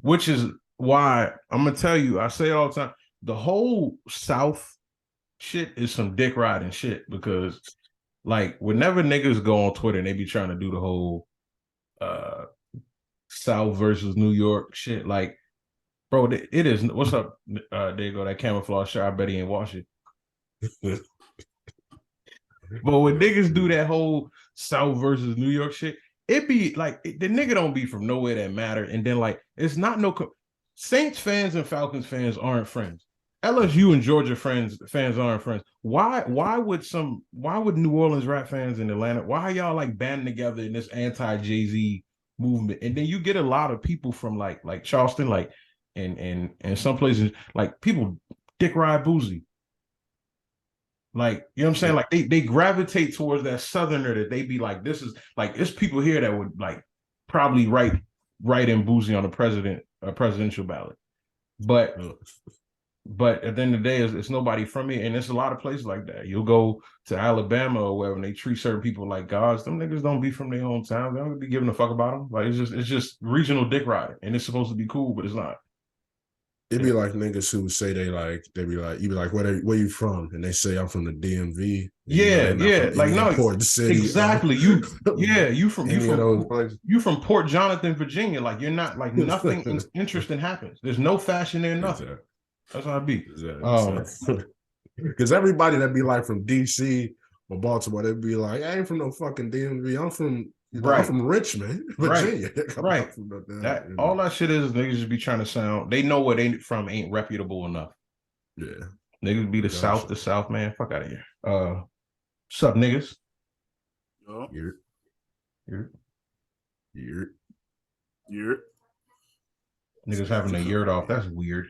which is why I'm gonna tell you. I say it all the time. The whole South shit is some dick riding shit because, like, whenever niggas go on Twitter and they be trying to do the whole South versus New York shit, like, bro, it is. What's up? There you go. That camouflage shirt. I bet he ain't wash it. But when niggas do that whole South versus New York shit, it be like the nigga don't be from nowhere that matter. And then like it's not no Saints fans and Falcons fans aren't friends. LSU and Georgia fans aren't friends. Why would New Orleans rap fans in Atlanta? Why are y'all like banding together in this anti-Jay-Z movement? And then you get a lot of people from like Charleston, like and some places like people dick ride Boozy. Like, you know what I'm saying? Like they gravitate towards that southerner that they be like, this is like it's people here that would like probably write in Boozy on a presidential ballot. But at the end of the day, it's nobody from here. And there's a lot of places like that. You'll go to Alabama or wherever and they treat certain people like gods. Them niggas don't be from their hometown. They don't be giving a fuck about them. Like it's just regional dick riding. And it's supposed to be cool, but it's not. It'd be like niggas who say you be like, where you from? And they say I'm from the DMV. Yeah. Like no, Port City. Exactly. You from Port Jonathan, Virginia. Like you're not like nothing interesting happens. There's no fashion there, nothing. Exactly. That's how I be. Because everybody that be like from DC or Baltimore, they'd be like, I ain't from no fucking DMV. I'm from I'm from Richmond, Virginia. Right. All that shit is niggas just be trying to sound. They know where they from ain't reputable enough. Yeah. Niggas be the South, man. Fuck out of here. What's up, niggas? Niggas having a yurt off. That's weird.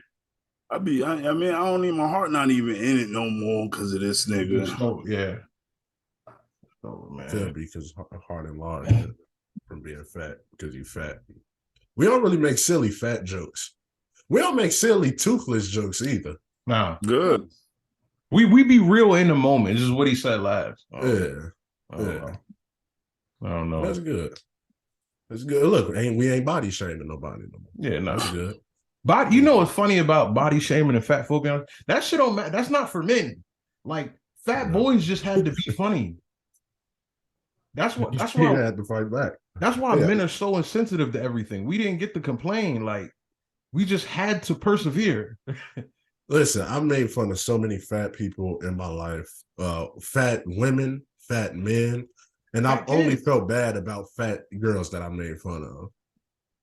I mean, I don't need my heart not even in it no more because of this nigga. Oh, yeah. Oh, man. Could be because heart enlarged from being fat because you fat. We don't really make silly fat jokes. We don't make silly toothless jokes either. Nah. Good. We be real in the moment. This is what he said last. I don't know. That's good. That's good. Look, we ain't body shaming nobody no more. Yeah, no. That's good. You know what's funny about body shaming and fat phobia? That shit don't matter. That's not for men. Like fat boys just had to be funny. That's why had to fight back. That's why men are so insensitive to everything. We didn't get to complain. Like we just had to persevere. Listen, I made fun of so many fat people in my life. Fat women, fat men, and I've only felt bad about fat girls that I made fun of.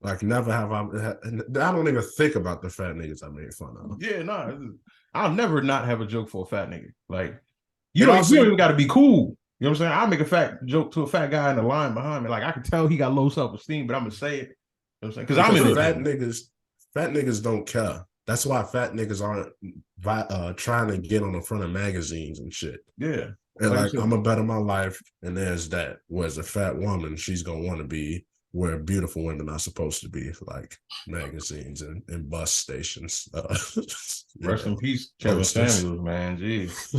Like never have I don't even think about the fat niggas I made fun of. Yeah, no, I'll never not have a joke for a fat nigga. Like you don't even got to be cool. You know what I'm saying? I'll make a fat joke to a fat guy in the line behind me. Like I can tell he got low self-esteem, but I'm gonna say it. You know what I'm saying? Because I'm in fat niggas don't care. That's why fat niggas aren't trying to get on the front of magazines and shit. Yeah. And like I'm a better my life, and there's that. Whereas a fat woman, she's gonna want to be where beautiful women are supposed to be, like magazines and bus stations. Rest in peace, Kevin Sanders, man. Jeez.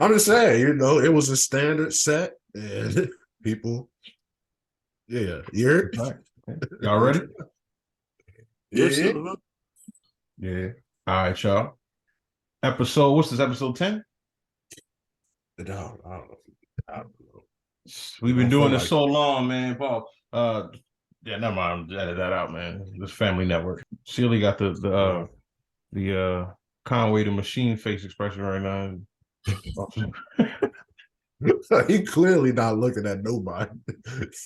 I'm just saying, it was a standard set, and people, you're y'all ready? Yeah. All right, y'all. What's this, episode 10? I don't know. We've been doing this so long, man, Paul. Never mind. Edit that out, man. This family network. Sheila got the Conway the machine face expression right now. He clearly not looking at nobody.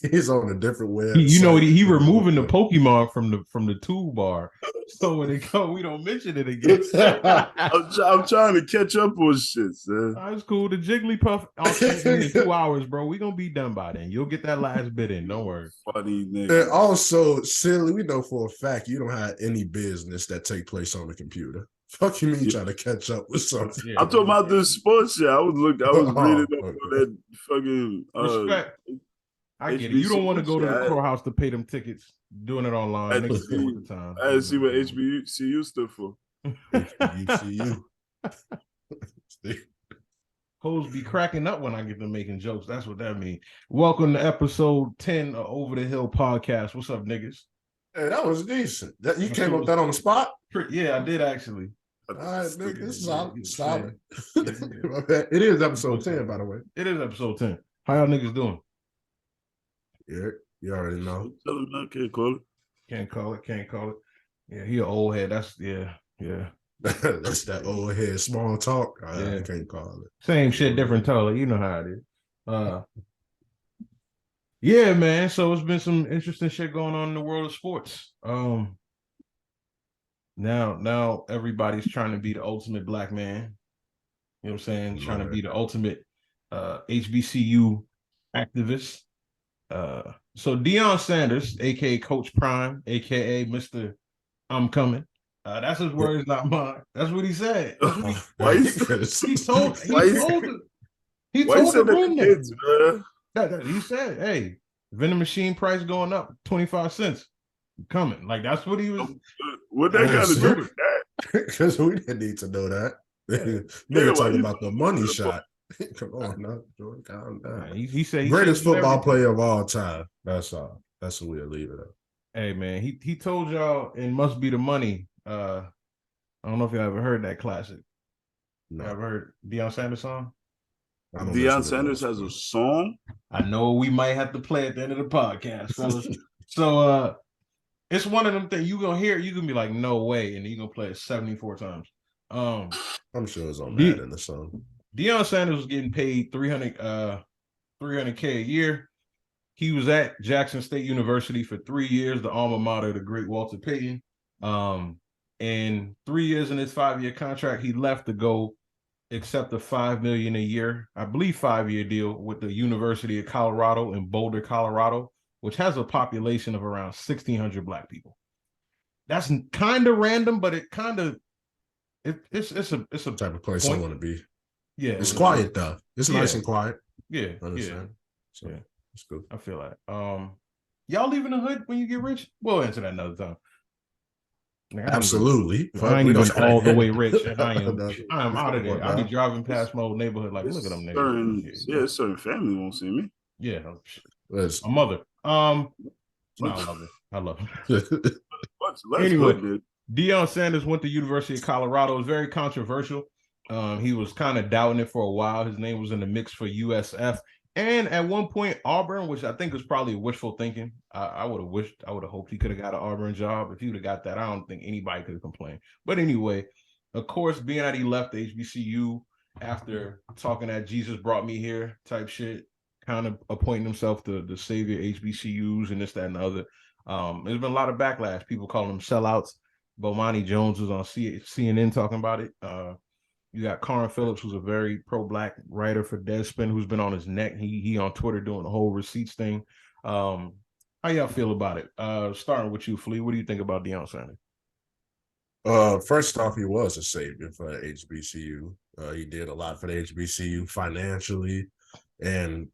He's on a different web. He removing the Pokemon from the toolbar. So when they come, we don't mention it again. I'm trying to catch up on shit, man. That's cool. The Jigglypuff in 2 hours, bro. We gonna be done by then. You'll get that last bit in. Don't worry. Funny nigga. And also, silly, we know for a fact you don't have any business that take place on the computer. Fuck you mean trying to catch up with something? Yeah, I'm talking about this sports shit. I was reading up on that fucking respect. I get it. You don't want to go to the courthouse to pay them tickets. Doing it online. I didn't see what HBCU stood for. HBCU. Hoes be cracking up when I get to making jokes. That's what that means. Welcome to episode 10 of Over the Hill podcast. What's up, niggas? Hey, that was decent. You came up with that on the spot? Yeah, I did actually. All right, nigga, this is solid. Yeah. It is episode 10, by the way. It is episode 10. How y'all niggas doing? Yeah, you already know. Tell him I can't call it. Can't call it. Yeah, he an old head. That's yeah. That's that old head small talk. Yeah. I can't call it. Same shit, different color. You know how it is. Yeah, man. So it's been some interesting shit going on in the world of sports. Now everybody's trying to be the ultimate black man. You know what I'm saying? Trying to be the ultimate HBCU activist. So Deion Sanders, aka Coach Prime, aka Mr. I'm Coming. That's his words, not mine. That's what he said. That's what he told the room kids, that. He said, "Hey, vending machine price going up 25 cents. Coming." Like that's what he was. What that got to do with that? Because we didn't need to know that. Nigga talking about the money shot. Come on, now, Jordan, calm down. He said greatest football player of all time. That's all. That's what we'll leave it at. Hey man, he told y'all it must be the money. I don't know if you ever heard that classic. No. You ever heard Deion Sanders song? Deion Sanders has a song. I know we might have to play at the end of the podcast, fellas. So it's one of them things you gonna hear, you gonna be like, no way, and you gonna play it 74 times. I'm sure it's on that in the song. Deion Sanders was getting paid $300K a year. He was at Jackson State University for 3 years, the alma mater of the great Walter Payton. And 3 years in his 5-year contract, he left to go accept a $5 million a year, I believe 5-year deal with the University of Colorado in Boulder, Colorado, which has a population of around 1,600 black people. That's kind of random, but it kind of it's a type of place I want to be. Yeah, it's quiet though. It's nice and quiet. Yeah, understand. So yeah, it's good. I feel like y'all leaving the hood when you get rich? We'll answer that another time. Absolutely. I ain't even all the way rich, and I am out of there. I'll be driving past my old neighborhood like, look at them niggas. Certain family won't see me. Yeah, my mother. I love her. Anyway, Deion Sanders went to University of Colorado. It was very controversial. He was kind of doubting it for a while. His name was in the mix for USF. And at one point, Auburn, which I think was probably wishful thinking. I would have hoped he could have got an Auburn job. If he would have got that, I don't think anybody could have complained. But anyway, of course, being that he left the HBCU after talking that Jesus brought me here type shit, kind of appointing himself to the savior HBCUs and this, that, and the other. There's been a lot of backlash. People calling them sellouts. Bomani Jones was on CNN talking about it. You got Carn Phillips, who's a very pro-black writer for Deadspin, who's been on his neck. He on Twitter doing the whole receipts thing. How y'all feel about it? Starting with you, Flea. What do you think about Deion Sanders? First off, he was a savior for the HBCU. He did a lot for the HBCU financially and,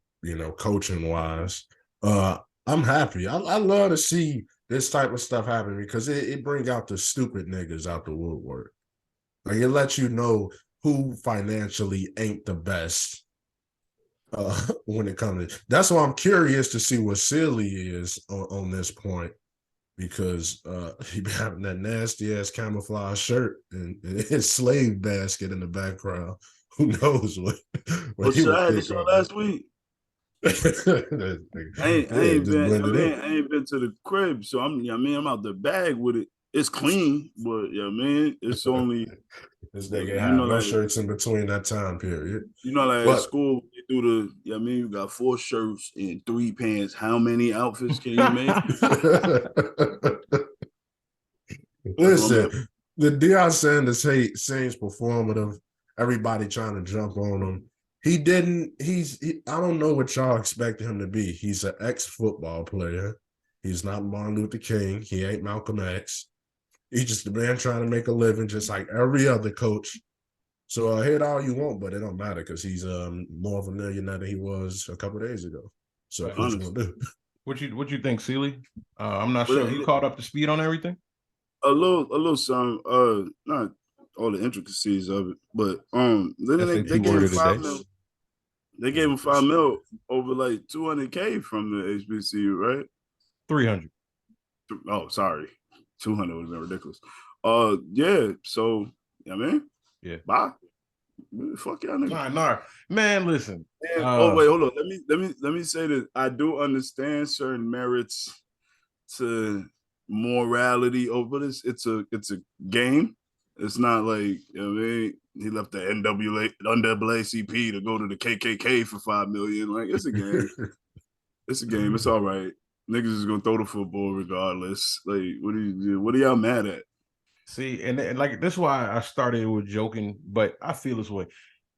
coaching wise. I'm happy. I love to see this type of stuff happen because it brings out the stupid niggas out the woodwork. Like it lets you know who financially ain't the best when it comes to. That's why I'm curious to see what Silly is on this point because he been having that nasty ass camouflage shirt and his slave basket in the background. Who knows what he was thinking last week. I ain't been to the crib, so I'm out the bag with it. It's clean, but it's only this nigga have no shirts in between that time period. At school you do you got 4 shirts and 3 pants. How many outfits can you make? Listen, the Deion Sanders hate seems performative. Everybody trying to jump on him. I don't know what y'all expect him to be. He's an ex-football player. He's not Martin Luther King. He ain't Malcolm X. He's just a man trying to make a living just like every other coach. So hate all you want, but it don't matter because he's more of a millionaire than he was a couple of days ago. So what you gonna do? What you think, Sealy? I'm not sure. You caught up to speed on everything? A little some not all the intricacies of it, but then they gave him $5 million. They gave him $5 million over like $200K from the HBCU, right? 300. Oh, sorry. 200 would have been ridiculous. Yeah. So, yeah, man. Yeah. Bye. Fuck y'all niggas. Nah. Man, listen. And, oh wait, hold on. Let me say that I do understand certain merits to morality. Oh, but it's a game. It's not like, you know what I mean, he left the NAACP to go to the KKK for $5 million. Like, it's a game. It's a game. It's all right. Niggas is gonna throw the football regardless. Like, what are y'all mad at? See, and like this is why I started with joking, but I feel this way.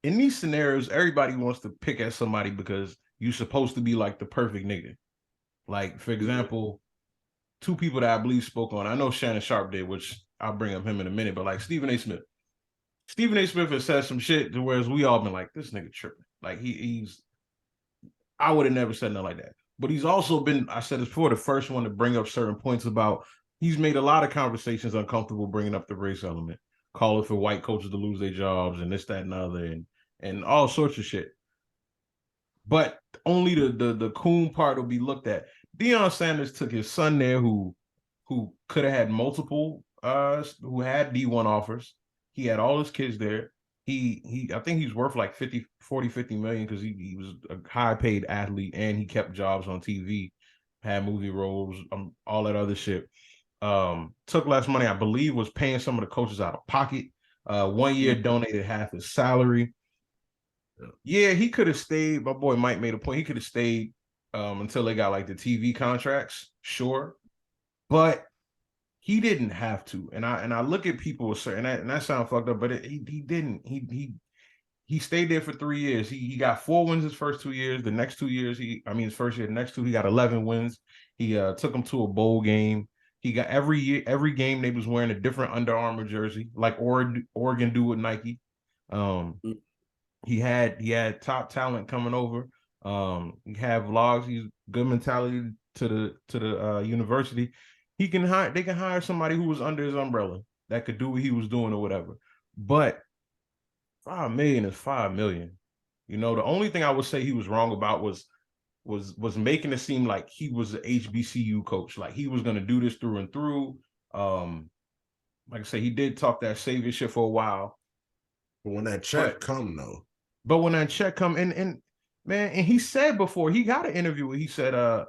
In these scenarios, everybody wants to pick at somebody because you're supposed to be like the perfect nigga. Like, for example, two people that I believe spoke on. I know Shannon Sharp did, which I'll bring up him in a minute, but like Stephen A. Smith. Stephen A. Smith has said some shit to whereas we all been like, this nigga tripping. Like I would have never said nothing like that. But he's also been, I said this before, the first one to bring up certain points about he's made a lot of conversations uncomfortable bringing up the race element, calling for white coaches to lose their jobs and this, that, and the other, and all sorts of shit. But only the coon part will be looked at. Deion Sanders took his son there who could have had multiple who had D1 offers. He had all his kids there. He I think he's worth like 50 million because he was a high paid athlete and he kept jobs on TV, had movie roles, all that other shit. Took less money, I believe, was paying some of the coaches out of pocket. 1 year donated half his salary. Yeah, he could have stayed. My boy Mike made a point. He could have stayed until they got like the TV contracts, sure. But he didn't have to. And I look at people with certain, and that sounds fucked up, but he didn't. He stayed there for 3 years. He got 4 wins his first 2 years. The next 2 years, his first year, the next 2, he got 11 wins. He took him to a bowl game. He got every game they was wearing a different Under Armour jersey, like Oregon do with Nike. He had top talent coming over. He had vlogs. He's good mentality to the university. They can hire somebody who was under his umbrella that could do what he was doing or whatever. But $5 million is $5 million. You know, the only thing I would say he was wrong about was making it seem like he was an HBCU coach, like he was gonna do this through and through. Like I say, he did talk that savior shit for a while. But when that check come though. But when that check come and man, and he said before, he got an interview where he said,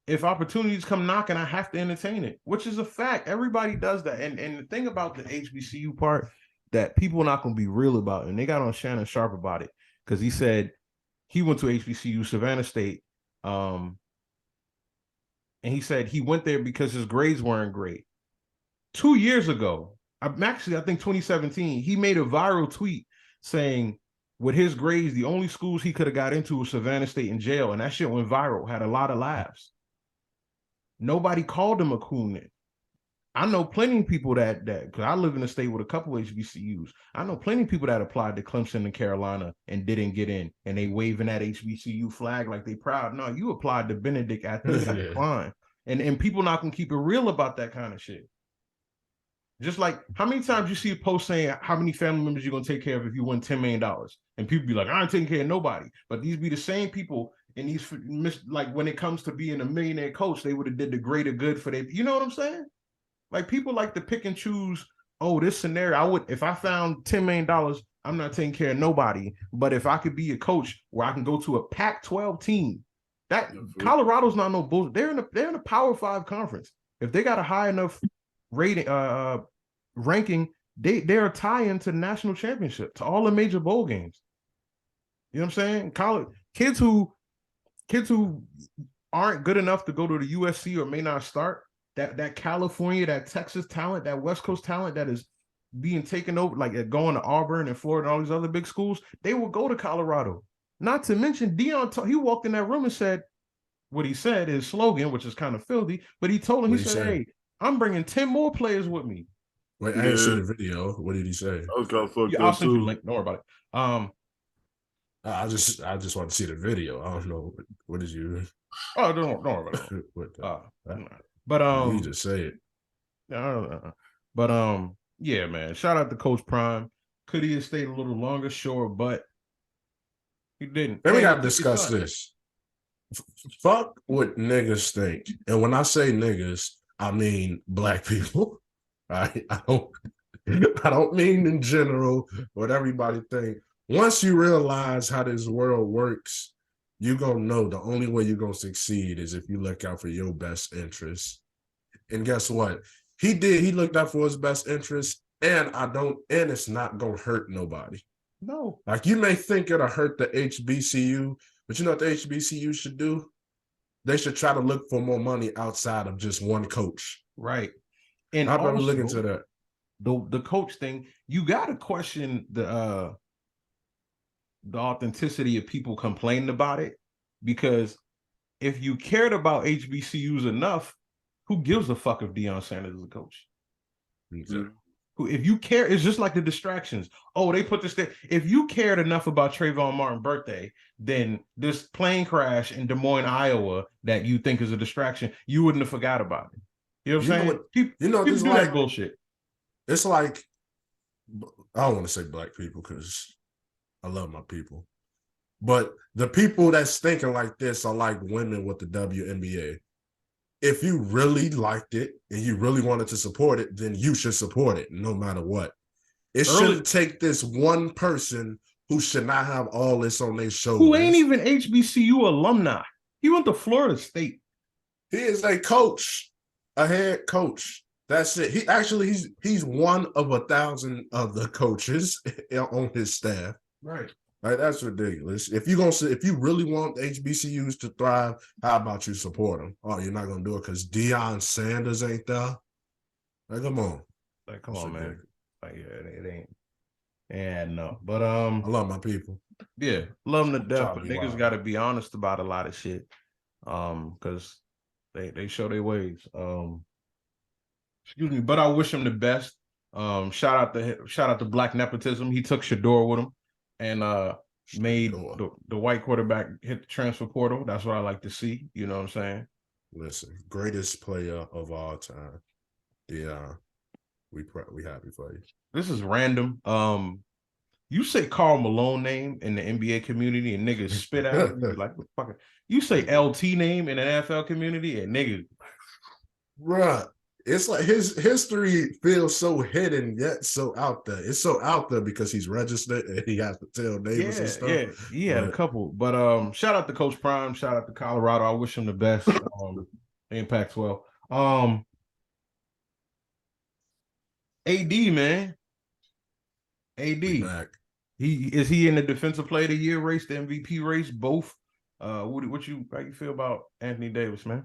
if opportunities come knocking, I have to entertain it, which is a fact. Everybody does that. And the thing about the HBCU part that people are not going to be real about, and they got on Shannon Sharp about it, because he said he went to HBCU, Savannah State, and he said he went there because his grades weren't great. 2 years ago, I think 2017, he made a viral tweet saying with his grades, the only schools he could have got into was Savannah State and jail, and that shit went viral, had a lot of laughs. Nobody called him a coon. I know plenty of people that because I live in a state with a couple of HBCUs. I know plenty of people that applied to Clemson and Carolina and didn't get in, and they waving that HBCU flag like they proud. No, you applied to Benedict at the decline, and people not gonna keep it real about that kind of shit. Just like how many times you see a post saying how many family members you're gonna take care of if you win $10 million, and people be like, I ain't taking care of nobody. But these be the same people. And these, like when it comes to being a millionaire coach, they would have did the greater good for them. You know what I'm saying? Like people like to pick and choose. Oh, this scenario, if I found $10 million, I'm not taking care of nobody. But if I could be a coach where I can go to a Pac-12 team, that Colorado's not no bullshit. They're in a Power 5 conference. If they got a high enough rating, ranking, they're a tie-in to the national championship, to all the major bowl games. You know what I'm saying? Kids who aren't good enough to go to the USC or may not start, that California, that Texas talent, that West Coast talent that is being taken over, like going to Auburn and Florida and all these other big schools, they will go to Colorado. Not to mention Deion, he walked in that room and said, what he said, his slogan, which is kind of filthy, but he told him, he said, hey, I'm bringing 10 more players with me. Wait, I didn't see the video. What did he say? I'll send you the link. Don't worry about it. I just want to see the video. I don't know what did you. Oh, don't worry about it. But you just say it. But yeah, man. Shout out to Coach Prime. Could he have stayed a little longer? Sure, but he didn't. Then we got to discuss this. Fuck what niggas think, and when I say niggas, I mean black people. Right? I don't mean in general what everybody think. Once you realize how this world works, you're gonna know the only way you're gonna succeed is if you look out for your best interests. And guess what? He did. He looked out for his best interests, and it's not gonna hurt nobody. No. Like you may think it'll hurt the HBCU, but you know what the HBCU should do? They should try to look for more money outside of just one coach. Right. And I'd also, look into that. The coach thing, you got to question the authenticity of people complaining about it, because if you cared about HBCUs enough, who gives a fuck if Deion Sanders is a coach? Exactly. If you care, it's just like the distractions. Oh, they put this there. If you cared enough about Trayvon Martin's birthday, then this plane crash in Des Moines, Iowa, that you think is a distraction, you wouldn't have forgot about it. You know what I'm saying? People do that bullshit. It's like, I don't want to say black people because I love my people, but the people that's thinking like this are like women with the WNBA. If you really liked it and you really wanted to support it, then you should support it no matter what. It shouldn't take this one person who should not have all this on their shoulders. Who ain't even HBCU alumni. He went to Florida State. He is a coach, a head coach. That's it. He's one of 1,000 of the coaches on his staff. Right. Like, that's ridiculous. If you really want HBCUs to thrive, how about you support them? Oh, you're not gonna do it because Deion Sanders ain't there. Like, come on. Like, come on, man. Like, yeah, it ain't. And no, but I love my people. Yeah, love them to death. But niggas got to be honest about a lot of shit, because they show their ways. Excuse me, but I wish him the best. Shout out to Black Nepotism. He took Shador with him and made the white quarterback hit the transfer portal. That's what I like to see. You know what I'm saying? Listen, greatest player of all time. Yeah, we happy for you. This is random. You say Karl Malone name in the NBA community and niggas spit out like fuck. You say LT name in the NFL community and niggas, bruh. It's like his history feels so hidden yet so out there. It's so out there because he's registered and he has to tell neighbors and stuff. Yeah, he had a couple. But shout out to Coach Prime, shout out to Colorado. I wish him the best. Impacts well. AD, man. AD. He in the defensive player of the year race, the MVP race, both. How you feel about Anthony Davis, man?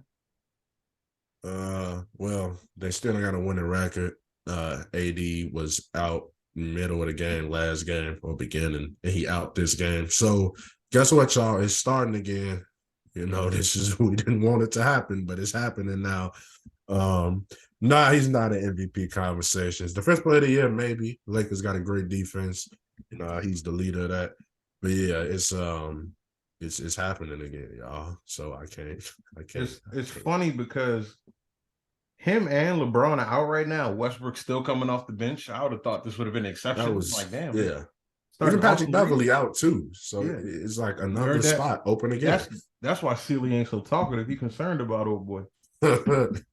Well, they still got a winning record. AD was out middle of the game, last game or beginning, and he out this game. So guess what, y'all? It's starting again. You know, we didn't want it to happen, but it's happening now. Nah, he's not an MVP conversation. Defense player of the year, maybe. Lakers got a great defense. He's the leader of that. But yeah, it's happening again, y'all. So I can't. It's funny because him and LeBron are out right now. Westbrook's still coming off the bench. I would have thought this would have been an exception. That was like, damn. Yeah. Even Patrick Beverly out too. So it's like another spot open again. That's why Sealy ain't so talkative. He concerned about old boy. This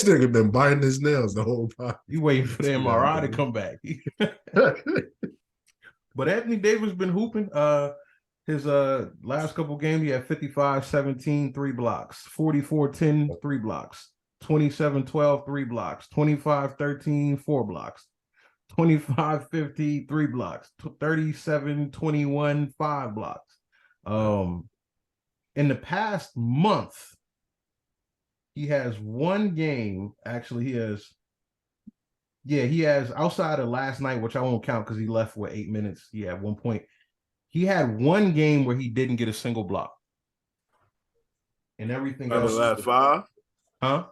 nigga been biting his nails the whole time. You waiting for the MRI to come back. But Anthony Davis been hooping. His last couple games, he had 55-17, 3 blocks, 44-10, 3 blocks, 27-12, 3 blocks, 25-13, 4 blocks, 25-50, 3 blocks, 37-21, 5 blocks. In the past month, he has one game. Actually, he has outside of last night, which I won't count because he left with 8 minutes. He had 1 point. He had one game where he didn't get a single block. And everything else. Out of the last 5? Huh?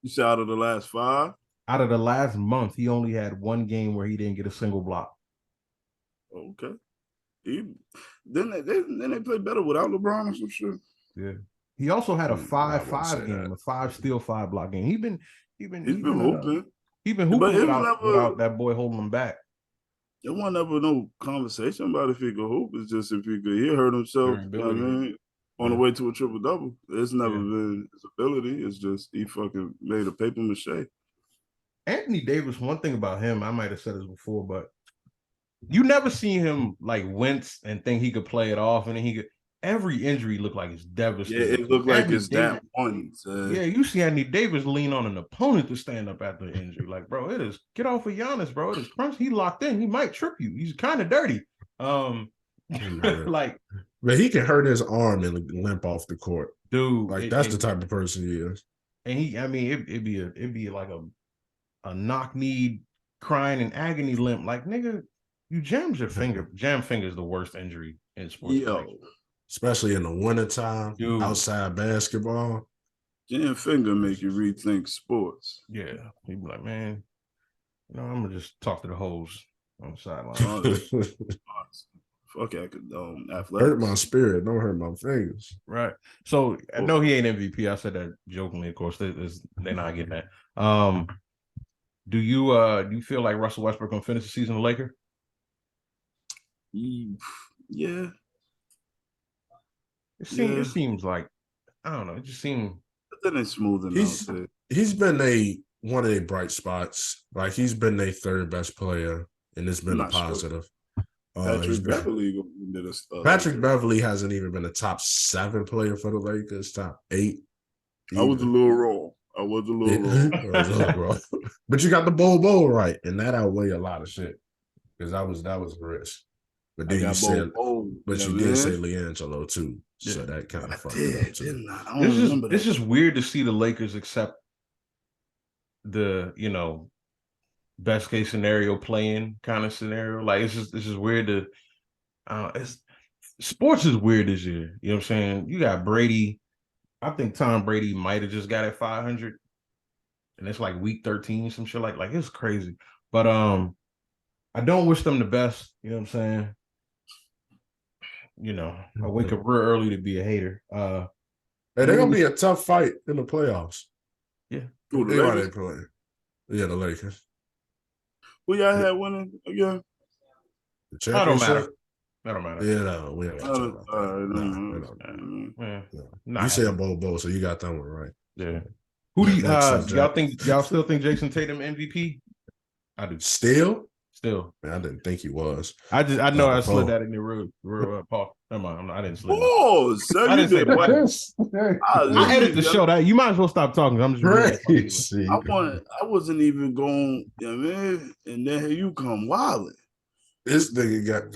You said out of the last 5? Out of the last month, he only had one game where he didn't get a single block. Okay. Then they play better without LeBron or some shit. Yeah. He also had a 5-5 game, a 5 steal, 5 block game. He's been hooping. He's been hooping without that boy holding him back. There wasn't ever no conversation about if he could hoop. It's just if he could hurt himself. You know what I mean? on the way to a triple double. It's never been his ability. It's just he fucking made a paper mache. Anthony Davis, one thing about him, I might have said this before, but you never seen him like wince and think he could play it off, and then he could. Every injury looked like it's devastating. Yeah, it looked like Anthony it's Davis, that one. Yeah, you see Anthony Davis lean on an opponent to stand up after the injury. Like, bro, it is get off of Giannis, bro. It is crunch. He locked in. He might trip you. He's kind of dirty. Like, but he can hurt his arm and limp off the court, dude. Like that's the type of person he is. And he, I mean, it'd be like a knock knee, crying in agony limp. Like, nigga, you jammed your finger. Jam finger is the worst injury in sports. Especially in the wintertime, outside basketball. Jam finger make you rethink sports. Yeah. He'd be like, man, I'm gonna just talk to the hoes on the sideline. Fuck athletics. Hurt my spirit, don't hurt my fingers. Right. So I know he ain't MVP. I said that jokingly, of course. They're not getting that. Do you feel like Russell Westbrook gonna finish the season a Laker? Yeah. It seems like, I don't know. It just seemed. Then it's smoothing out. He's been one of their bright spots. Like he's been their third best player, and it's been a positive. Patrick Beverly Patrick Beverly hasn't even been a top 7 player for the Lakers, top 8. I was a little wrong. But you got the bowl right, and that outweigh a lot of shit because that was a risk. But then you said, you did say LiAngelo too, so that kind of fucked it up too. It's just weird to see the Lakers accept the best case scenario playing kind of scenario. Like it's just weird to. Sports is weird this year. You know what I'm saying? You got Brady. I think Tom Brady might have just got at 500, and it's like week 13, some shit like it's crazy. But I don't wish them the best. You know what I'm saying? I wake up real early to be a hater. Hey, they're gonna be a tough fight in the playoffs. Yeah, who are they playing? Yeah, the Lakers. Who y'all had winning again? The championship. That don't matter. Yeah, no, we don't talk about that. You said bowl, so you got that one right. Yeah. Who do y'all still think Jason Tatum MVP? I do. Still. Man, I didn't think he was. I know I slid that in the real Paul. Never mind. I didn't slid that. I didn't say that. I edit the show. That you might as well stop talking. I'm just crazy. I wasn't even going, man. And then here you come wilding. This nigga got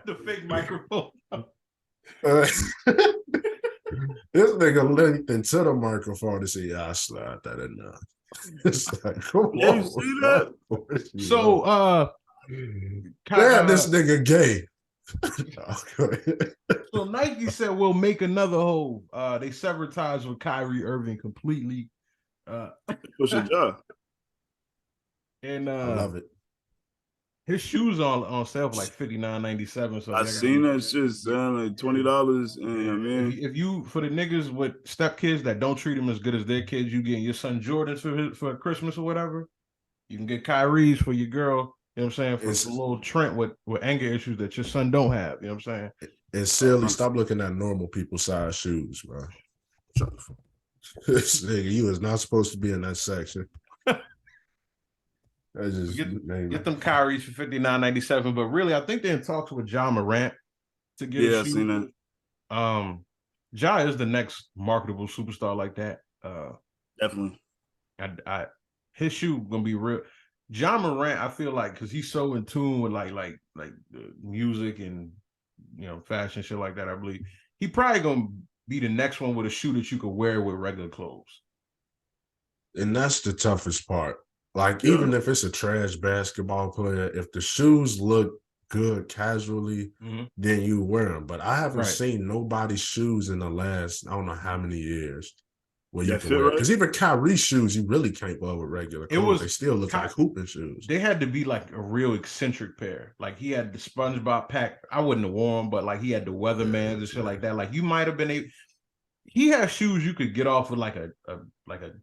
the fake microphone. This nigga linked into the microphone to say, I slide that in there. It's like, come on. You see that? So, this nigga gay. So Nike said we'll make another hole. They severed ties with Kyrie Irving completely. Push a job. And I love it. His shoes on sale for like $59.97. So I seen that shit, son, like $20. And if you for the niggas with step kids that don't treat them as good as their kids, you getting your son Jordans for Christmas or whatever. You can get Kyrie's for your girl. You know what I'm saying? For a little Trent with anger issues that your son don't have. You know what I'm saying? And silly, stop looking at normal people size shoes, bro. This nigga, you is not supposed to be in that section. Just get them Kyries for $59.97, but really, I think they're in talks with Ja Morant to get. Yeah, I've seen that. Ja is the next marketable superstar like that. Definitely. His shoe gonna be real. Ja Morant, I feel like, because he's so in tune with like music and fashion shit like that. I believe he probably gonna be the next one with a shoe that you could wear with regular clothes. And that's the toughest part. Like, even if it's a trash basketball player, if the shoes look good casually, then you wear them. But I haven't seen nobody's shoes in the last, I don't know how many years, where you can wear. Because even Kyrie's shoes, you really can't wear with regular clothes. They still look like hooping shoes. They had to be like a real eccentric pair. Like, he had the SpongeBob pack. I wouldn't have worn, but like he had the Weathermans and shit like that. Like, you might have been able. He has shoes you could get off with like a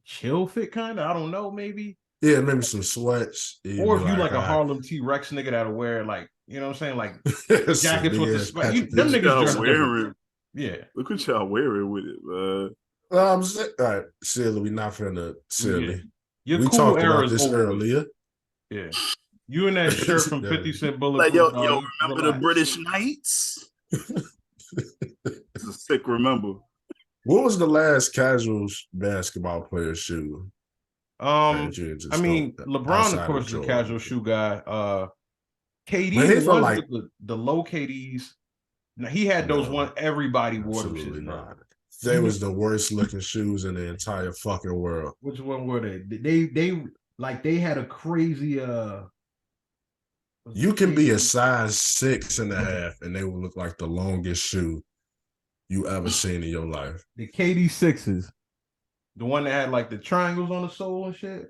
chill fit kind of. I don't know, maybe. Yeah, maybe some sweats. Or if you like a Harlem T-Rex nigga that'll wear like You know what I'm saying? Like Some jackets with the big-ass spike. Patrick Them Ewing. niggas Y'all dress different. wearing. Yeah. Look what y'all wearing with it, man. All right, silly. We not finna silly. Your We cool talked era about is this over with. earlier. Yeah. You in that shirt from Yeah. 50 Cent Like, Bulletproof yo, Dog. remember the British Knights? It's a sick remember. What was the last casual basketball player shoe? I mean, LeBron, of course, is a casual shoe guy. KD, the ones like, with the low KDs. Now he had those one everybody wore them shits, bro. They was the worst looking shoes in the entire fucking world. Which one were they? They had a crazy You can be a size 6.5 and they will look like the longest shoe you ever seen in your life. The KD 6s. The one that had like the triangles on the sole and shit.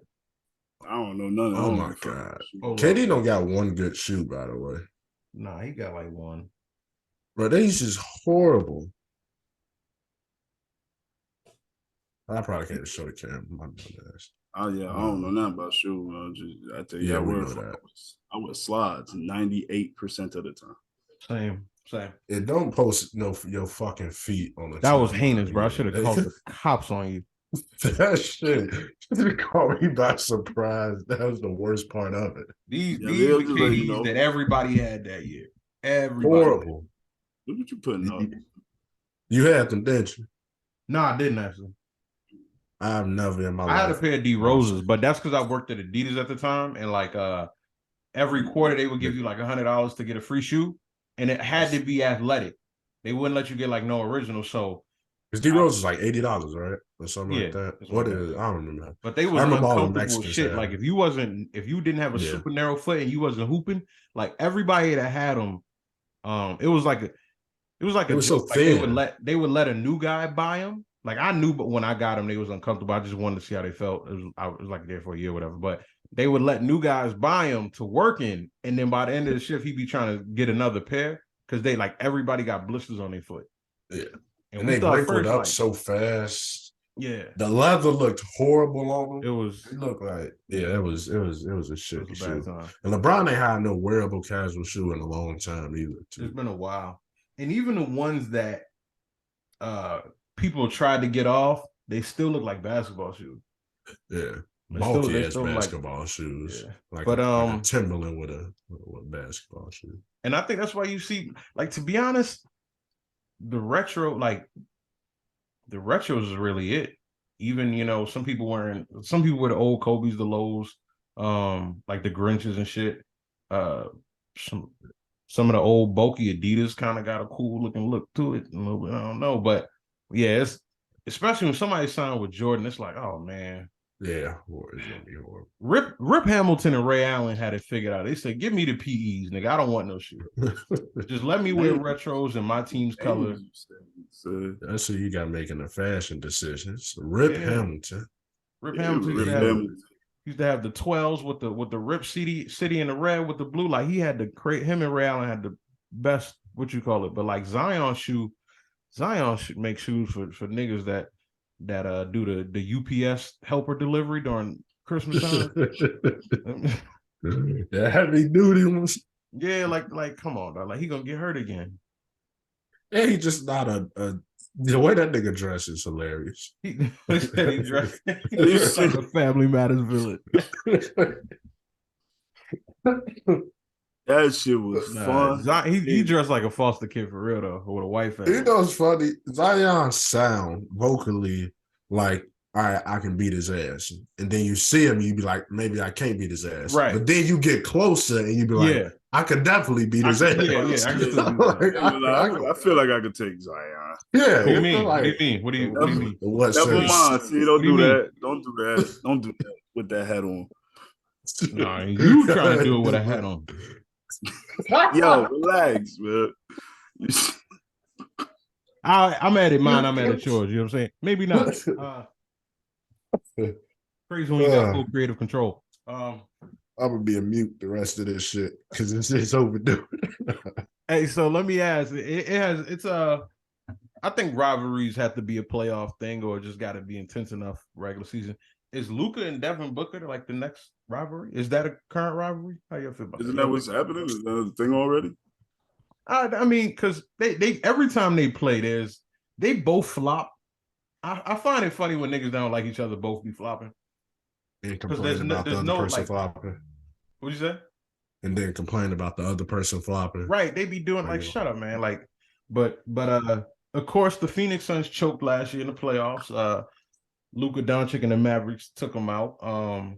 I don't know none of Oh them. my God. KD don't got one good shoe, by the way. Nah, he got like one. Bro, these is horrible. I probably can't show the camera. My ass. Oh yeah, I don't know nothing about shoes. I tell you, Yeah, we word know for that. I wear slides 98% of the time. Same. It don't post your fucking feet on the That was timeline. heinous, bro. I should have called the cops on you. That shit. You caught me by surprise. That was the worst part of it. These Yeah, the they'll just let KDs you know. that everybody had that year. Everybody. Horrible. Look what you putting up. You had them, didn't you? No, I didn't actually. I've never in my life. I had a pair of D Roses, but that's because I worked at Adidas at the time, and like every quarter they would give you like $100 to get a free shoe, and it had to be athletic. They wouldn't let you get like no original. So because D Rose is like $80, right, or something like that. What is it? I don't remember. But they was uncomfortable shit. Like if you didn't have a super narrow foot and you wasn't hooping, like everybody that had them, it was so thin. They would let a new guy buy them. Like I knew, but when I got them, they was uncomfortable. I just wanted to see how they felt. I was like there for a year, or whatever. But they would let new guys buy them to work in, and then by the end of the shift, he'd be trying to get another pair because they like everybody got blisters on their foot. Yeah, and they wrinkled up so fast. Yeah, the leather looked horrible on them. It looked like it was a shit shoe. Time. And LeBron ain't had no wearable casual shoe in a long time either. It's been a while, and even the ones that people tried to get off, they still look like basketball shoes. Yeah, bulky ass basketball shoes. Yeah. Like a Timberland with a basketball shoe. And I think that's why you see, like, to be honest, the retros is really it. Even some people wear the old Kobe's, the lows, like the Grinches and shit. Some of the old bulky Adidas kind of got a cool looking look to it a little bit. I don't know, but yeah, it's especially when somebody signed with Jordan, it's like, oh man. Yeah, it's gonna be horrible. Rip Hamilton and Ray Allen had it figured out. They said, "Give me the PEs, nigga. I don't want no shit. Just let me wear retros in my team's color." That's who you got making the fashion decisions. Rip Hamilton. Rip Hamilton used to have the 12s with the Rip City in the red with the blue. Like he had him and Ray Allen had the best, what you call it, but like Zion should make shoes for niggas that do the UPS helper delivery during Christmas time. The heavy duty ones. Yeah, like come on, dog. Like he gonna get hurt again. And he just not the way that nigga dresses is hilarious. He dressed like a Family Matters villain. That shit was fun. He dressed like a foster kid for real though, with a white face. You know what's funny? Zion sound vocally like, all right, I can beat his ass. And then you see him, you be like, maybe I can't beat his ass. Right. But then you get closer and you be like, I could definitely beat his ass. Yeah, I feel like I could take Zion. Yeah. What do you mean? What do you mean? Never mind. See, don't do that. Don't do that. Don't do that with that hat on. Nah, you trying to do it with a hat on. Yo, relax, man. I'm at it, mine. I'm at it, yours. You know what I'm saying? Maybe not. Crazy when you got full creative control. I'm gonna be a mute the rest of this shit because it's overdue. Hey, so let me ask. I think rivalries have to be a playoff thing, or just got to be intense enough regular season. is Luka and Devin Booker like the next rivalry? Is that a current rivalry? How you feel about Isn't that? that what's happening? Is that a thing already? I mean, because they every time they play, they both flop. I find it funny when niggas don't like each other both be flopping. And complain about the other person flopping. What'd you say? And then complain about the other person flopping. Right. They be doing like, shut up, man. Like, but of course the Phoenix Suns choked last year in the playoffs. Luka Doncic and the Mavericks took them out. A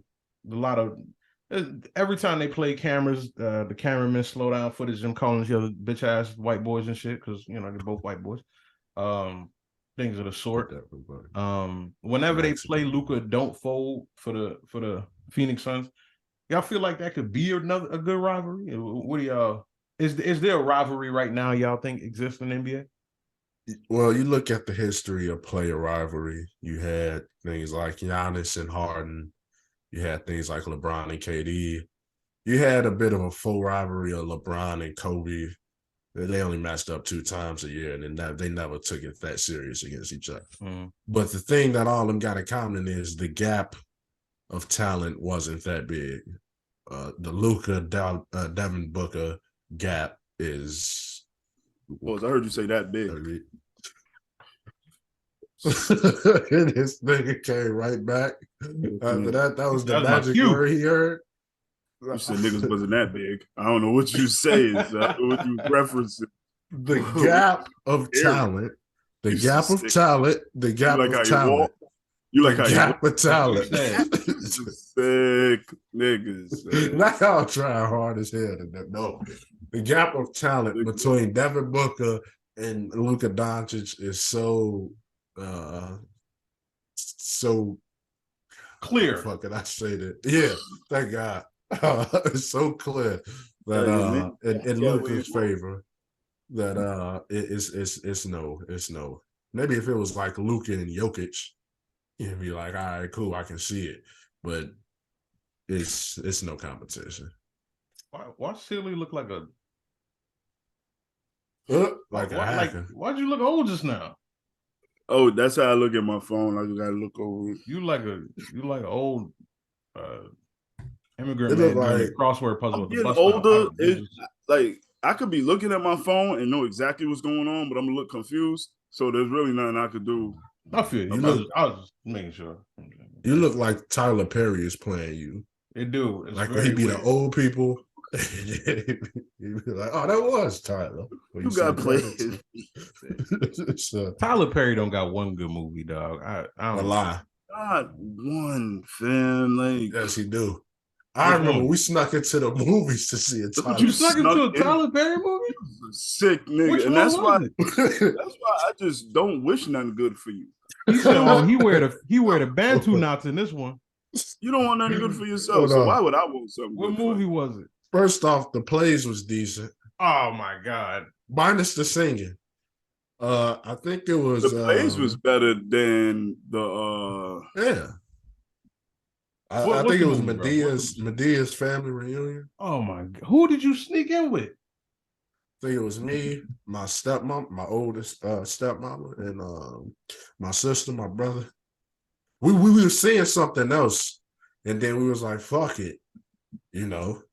lot of every time they play cameras, the cameramen slow down footage and calling each other bitch ass white boys and shit because you know they're both white boys. Things of the sort. Whenever they play Luka don't fold for the Phoenix Suns, y'all feel like that could be a good rivalry? What do y'all? Is there a rivalry right now y'all think exists in the NBA? Well, you look at the history of player rivalry. You had things like Giannis and Harden. You had things like LeBron and KD. You had a bit of a full rivalry of LeBron and Kobe. They only matched up 2 times a year, and then they never took it that serious against each other. But the thing that all of them got in common is the gap of talent wasn't that big. The Luka Devin Booker gap is. Well, I heard you say that big. This nigga came right back. After that was the magic word he heard. You said niggas wasn't that big. I don't know what you saying. So I don't know what you referencing. The gap of talent. The gap of talent. The gap of talent. You like how you gap of talent. Sick niggas. Not y'all trying hard as hell. No. The gap of talent between Devin Booker and Luka Doncic is so clear. Fuck it, I say that. Yeah, thank God. It's so clear that in Luka's favor that it's no. Maybe if it was like Luka and Jokic, you'd be like, all right, cool, I can see it. But it's no competition. Why Silly look like a hacker? Why'd you look old just now? Oh, that's how I look at my phone. I just gotta look over. You like an old immigrant man doing a crossword puzzle. I'm getting older. Like I could be looking at my phone and know exactly what's going on, but I'm gonna look confused. So there's really nothing I could do. I feel you. I was just making sure. You look like Tyler Perry is playing you. It do. It's like he'd be the old people. He'd be like, oh, that was Tyler. You got played. So, Tyler Perry don't got one good movie, dog. I don't lie. Not one, fam. Like yes, he do. I remember we snuck into the movies to see it. You snuck into a Tyler Perry movie? Sick nigga. Which and that's why I just don't wish nothing good for you. He wear the Bantu knots in this one. You don't want nothing good for yourself. So why would I want something? What movie was it? First off, the plays was decent. Oh my God. Minus the singing. I think it was the plays was better than the yeah. I think it was Medea's family reunion. Oh my God. Who did you sneak in with? I think it was me, my stepmom, my oldest stepmama, and my sister, my brother. We were seeing something else, and then we was like, fuck it. You know.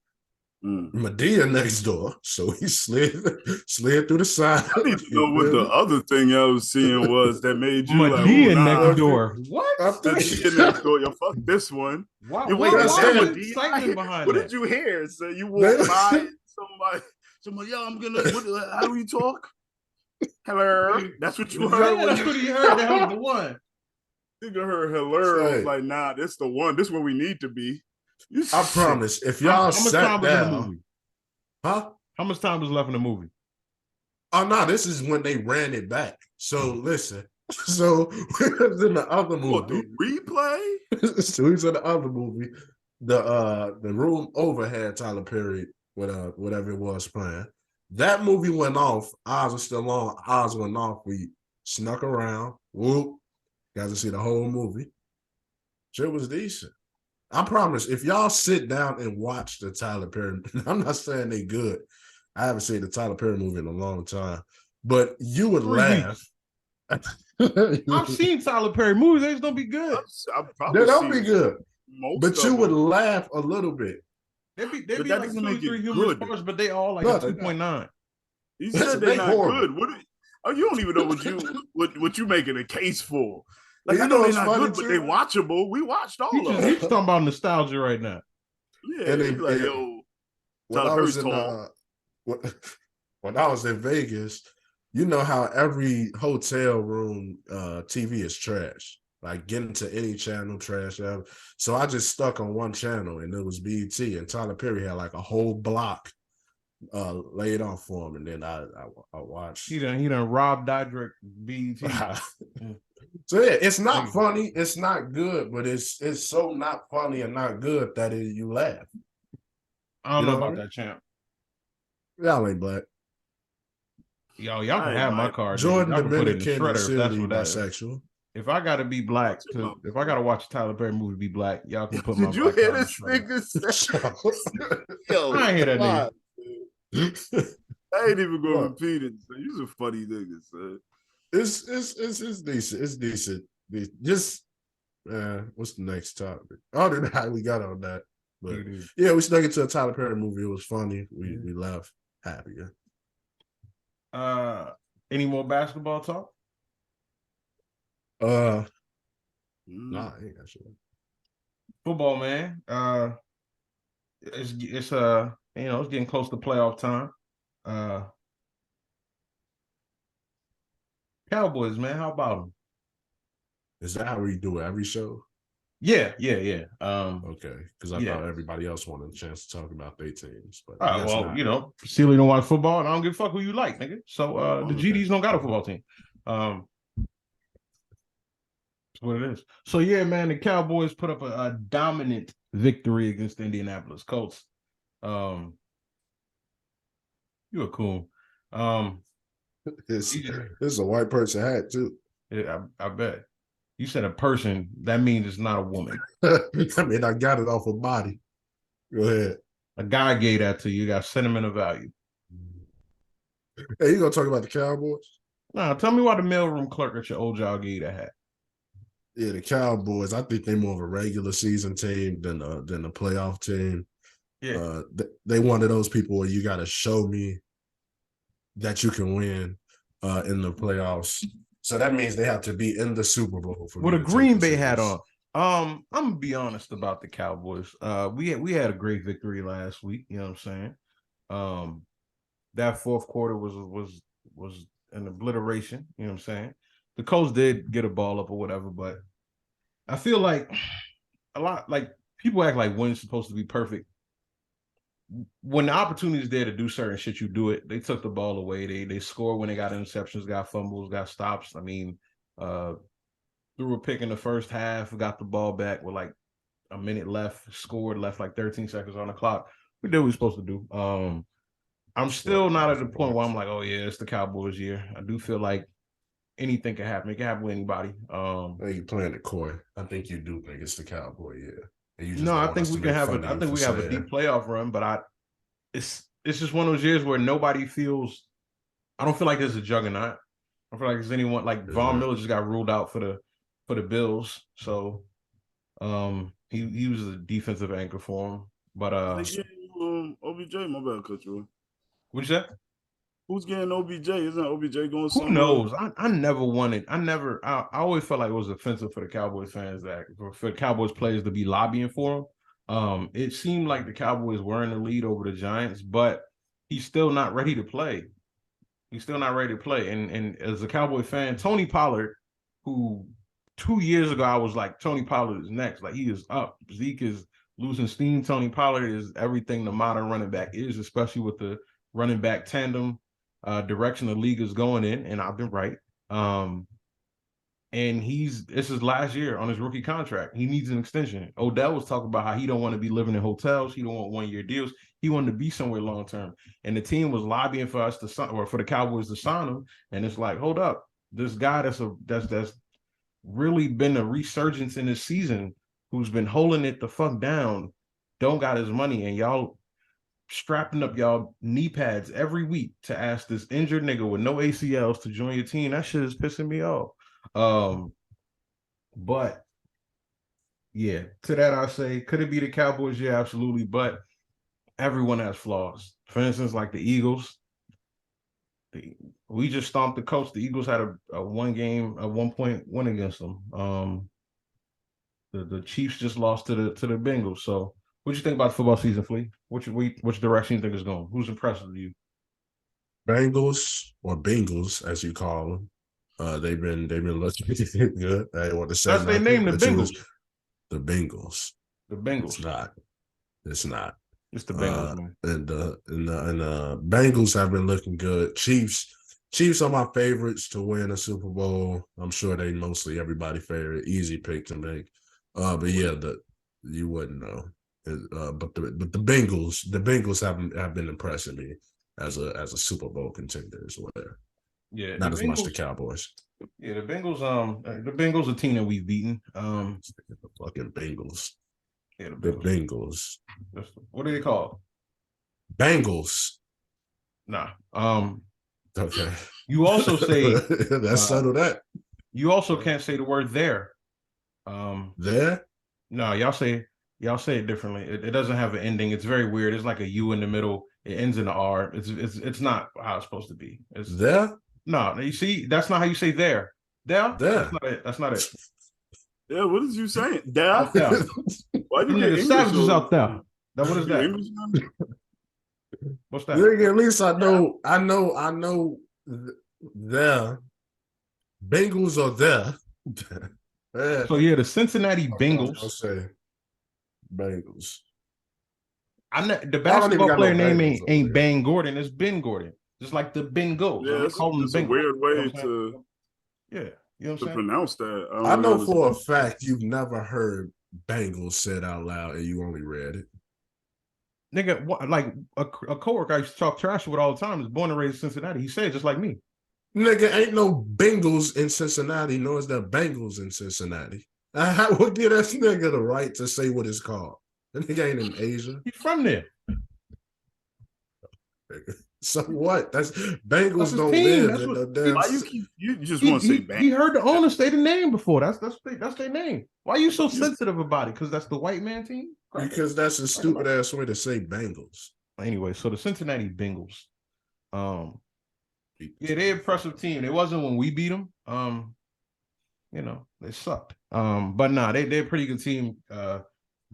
Medea next door, so he slid through the side. I need to know what the other thing I was seeing was that made you Medea next door. What? Medea next door. Yo, fuck this one. Why excitement behind what that? did you hear? So you walk by somebody, yo, I'm gonna. How do we talk? Hello. That's what you heard. Yeah, that's what he heard. That was the one. Nigga heard hello. I was like, nah, this the one. This where we need to be. I promise. If y'all sat down, huh? How much time was left in the movie? Oh no, this is when they ran it back. So listen. So we was in the other movie. What, the replay? So we was in the other movie. The room over had Tyler Perry with whatever it was playing. That movie went off. Ours was still on. Ours went off. We snuck around. Whoop. Got to see the whole movie. Shit was decent. I promise, if y'all sit down and watch the Tyler Perry, I'm not saying they good. I haven't seen the Tyler Perry movie in a long time, but you would laugh. I've seen Tyler Perry movies. They just don't be good. I've probably They don't seen be good, most but of you would them. laugh a little bit. They be But that like doesn't 2 or make it 3 humorous good. parts, but they all like No, a they're not. 2.9. He Listen, said they're they not horrible. good. You don't even know what you making a case for. Like, You I know they're what's not funny good, but too? they watchable. We watched all of them. He's talking about nostalgia right now. Yeah, And he's like, yo, when Tyler I was Perry's in tall. when I was in Vegas, you know how every hotel room TV is trash. Like getting to any channel, trash out. So I just stuck on one channel, and it was BET, and Tyler Perry had like a whole block laid off for him, and then I watched. He done robbed Didrik BET. So yeah, it's not funny, it's not good, but it's so not funny and not good that you laugh. I don't know about that, champ. Y'all ain't black. Y'all can have my card. Jordan Y'all can put it in the Dominican and shredder if that's Silly what that is. bisexual. If I gotta be black, if I gotta watch a Tyler Perry movie to be black, y'all can put my Did you black hear card in the this shredder. nigga say? Yo, I ain't hear that nigga. I ain't even gonna repeat it. So you're a funny nigga, son. It's decent. It's decent. Just what's the next topic? Other than how we got on that. But yeah, we snuck into a Tyler Perry movie. It was funny. We laughed happy. Yeah. Any more basketball talk? Nah, I ain't got shit. Football, man. It's it's getting close to playoff time. Cowboys, man, how about them? Is that how we do it every show? Yeah. Okay, because I thought everybody else wanted a chance to talk about their teams. But Steely don't watch football, and I don't give a fuck who you like, nigga. So the GDs don't got a football team. That's what it is. So yeah, man, the Cowboys put up a dominant victory against the Indianapolis Colts. You were cool. It's a white person hat too. Yeah, I bet. You said a person, that means it's not a woman. I mean, I got it off a body. Go ahead. A guy gave that to you. You got sentimental value. Hey, you gonna talk about the Cowboys? Nah, tell me why the mailroom clerk at your old job gave that hat. Yeah, the Cowboys. I think they're more of a regular season team than a playoff team. Yeah, they one of those people where you got to show me that you can win in the playoffs. So that means they have to be in the Super Bowl for with a Green Bay hat on. I'm gonna be honest about the Cowboys. We had a great victory last week. You know what I'm saying? That fourth quarter was an obliteration. You know what I'm saying? The Colts did get a ball up or whatever, but I feel like a lot like people act like win's supposed to be perfect. When the opportunity is there to do certain shit, you do it. They took the ball away. They scored when they got interceptions, got fumbles, got stops. I mean, threw a pick in the first half, got the ball back with like a minute left, scored, left like 13 seconds on the clock. We did what we were supposed to do. I'm still not at the point where I'm like, oh yeah, it's the Cowboys year. I do feel like anything can happen. It can happen with anybody. You playing the coy. I think you do think it's the Cowboy year. I think we can have a deep playoff run, but it's just one of those years where nobody feels. I don't feel like there's a juggernaut. I feel like there's anyone like Von Miller just got ruled out for the Bills, so he was a defensive anchor for him. But OBJ, my bad, cut you. What's that? Who's getting OBJ? Isn't OBJ going somewhere? Who knows? I never wanted. I always felt like it was offensive for the Cowboys fans that for the Cowboys players to be lobbying for him. It seemed like the Cowboys were in the lead over the Giants, but he's still not ready to play. He's still not ready to play. And as a Cowboy fan, Tony Pollard, who 2 years ago I was like, Tony Pollard is next. Like he is up. Zeke is losing steam. Tony Pollard is everything the modern running back is, especially with the running back tandem direction the league is going in, and I've been right. And this is last year on his rookie contract. He needs an extension. Odell was talking about how he don't want to be living in hotels. He don't want 1-year deals. He wanted to be somewhere long term. And the team was lobbying for us to sign, or for the Cowboys to sign him. And it's like, hold up, this guy that's really been a resurgence in this season, who's been holding it the fuck down, don't got his money, and y'all strapping up y'all knee pads every week to ask this injured nigga with no ACLs to join your team. That shit is pissing me off. But yeah, to that I say, could it be the Cowboys? Yeah, absolutely. But everyone has flaws. For instance, like the Eagles. We just stomped the Colts. The Eagles had a 1-point win against them. The Chiefs just lost to the Bengals. So, what do you think about the football season, Flea? Which direction you think is going? Who's impressed with you? Bengals or Bengals, as you call them. They've been looking good. I want to say That's their name, the Bengals. The Bengals. The Bengals. It's not. It's not. It's the Bengals, man. And Bengals have been looking good. Chiefs are my favorites to win a Super Bowl. I'm sure they mostly everybody favorite. Easy pick to make. But yeah, you wouldn't know. But the Bengals have been impressing me as a Super Bowl contender as well. Yeah, not as much the Cowboys. Yeah, the Bengals a team that we've beaten. The fucking Bengals. Yeah, the Bengals. What are they called? Bengals. Nah. Okay. You also say let's settle that. You also can't say the word there. There? No, y'all say it differently. It doesn't have an ending. It's very weird. It's like a U in the middle. It ends in an R. It's not how it's supposed to be. It's there. No, you see, that's not how you say there. There. There. That's not it. Yeah, what is you saying? There. Out there. Why do you get English savages out there? Now, what is that? English What's that? Nigga, at least I know there. Bengals are there. So yeah, the Cincinnati Bengals. I'll say Bengals. The basketball player name ain't Bang Gordon. It's Ben Gordon. Just like the Bengals. Yeah, it's a weird way to. Yeah, you know what I'm saying? Pronounce that. I know for a fact you've never heard Bengals said out loud and you only read it. Nigga, what, like a coworker I used to talk trash with all the time is born and raised in Cincinnati. He said just like me. Nigga, ain't no Bengals in Cincinnati, nor is there Bengals in Cincinnati. I would give that nigga the right to say what it's called. That nigga ain't in Asia. He's from there. So what? That's Bengals that's don't team. live in the damn. Why you just want to say Bengals? He heard the owner say the name before. That's their name. Why are you so sensitive about it? Because that's the white man team? Because that's a stupid ass way to say Bengals. Anyway, so the Cincinnati Bengals. Yeah, they're an impressive team. It wasn't when we beat them. They sucked. But nah, they're a pretty good team.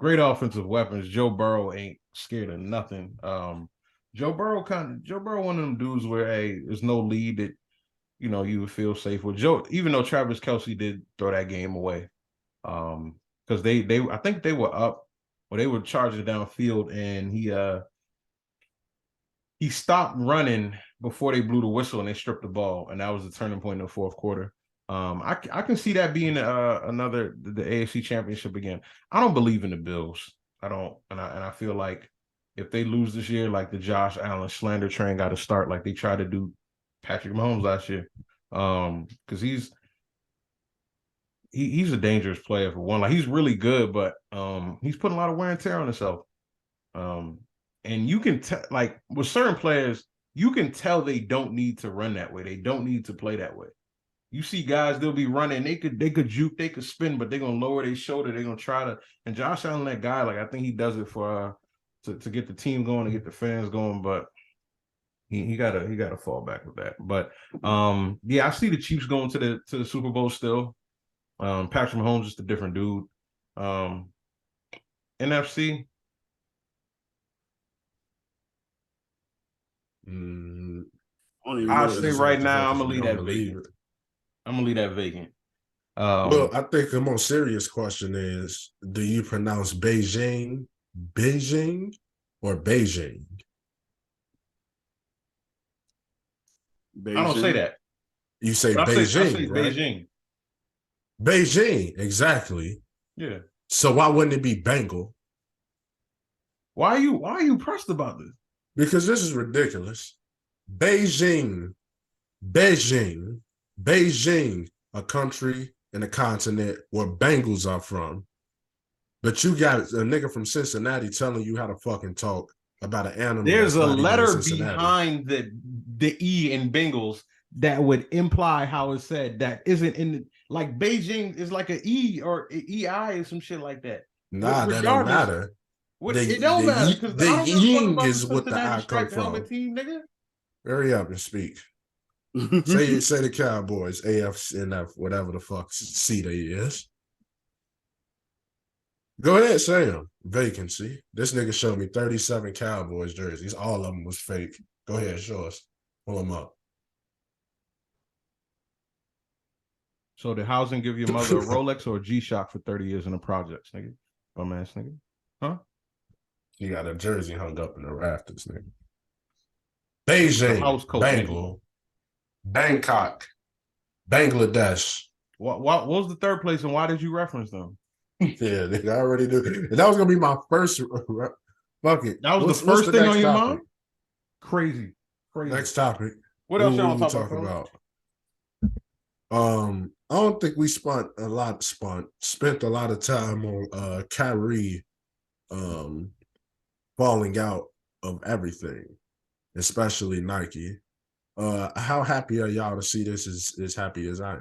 Great offensive weapons. Joe Burrow ain't scared of nothing. Joe Burrow, one of them dudes where there's no lead that you would feel safe with. Joe, even though Travis Kelce did throw that game away, because I think they were up or they were charging downfield, and he stopped running before they blew the whistle and they stripped the ball, and that was the turning point in the fourth quarter. I can see that being the AFC Championship again. I don't believe in the Bills. I don't, and I feel like if they lose this year, like the Josh Allen slander train got to start, like they tried to do Patrick Mahomes last year, because he's a dangerous player for one. Like he's really good, but he's putting a lot of wear and tear on himself. And you can tell, like with certain players, you can tell they don't need to run that way. They don't need to play that way. You see guys, they'll be running, they could juke, they could spin, but they're gonna lower their shoulder. They're gonna try to. And Josh Allen, that guy, like I think he does it for to get the team going, to get the fans going, but he gotta fall back with that. But yeah, I see the Chiefs going to the Super Bowl still. Patrick Mahomes is a different dude. NFC. I'll say right now, I'm gonna leave that vacant. Well, I think the more serious question is: do you pronounce Beijing, or Beijing? I don't say that. You say Beijing, I say right? Beijing. Beijing, exactly. Yeah. So why wouldn't it be Bengal? Why are you pressed about this? Because this is ridiculous. Beijing, a country and a continent where Bengals are from. But you got a nigga from Cincinnati telling you how to fucking talk about an animal. There's a letter behind the E in Bengals that would imply how it's said that isn't in Like Beijing is like an E or EI or some shit like that. Nah, that don't Regardless, matter. it don't matter because The I don't give a fuck ying about the is what the Cincinnati I come striped helmet from. team, nigga. Hurry up and speak. Say the Cowboys, AFNF, whatever the fuck seat they is. Go ahead, say them. Vacancy. This nigga showed me 37 Cowboys jerseys. All of them was fake. Go ahead, show us. Pull them up. So did housing give your mother a Rolex or a G-Shock for 30 years in the projects, nigga? Bum ass nigga. Huh? You got a jersey hung up in the rafters, nigga. The Beijing, house coat, Bengal, Bangkok, Bangladesh. What was the third place and why did you reference them? Yeah, nigga, I already knew. And that was gonna be my first. Fuck it. That was the first thing on your mind? Crazy. Next topic. What else y'all we talking about? I don't think we spent a lot of time on Kyrie falling out of everything, especially Nike. How happy are y'all to see this as happy as I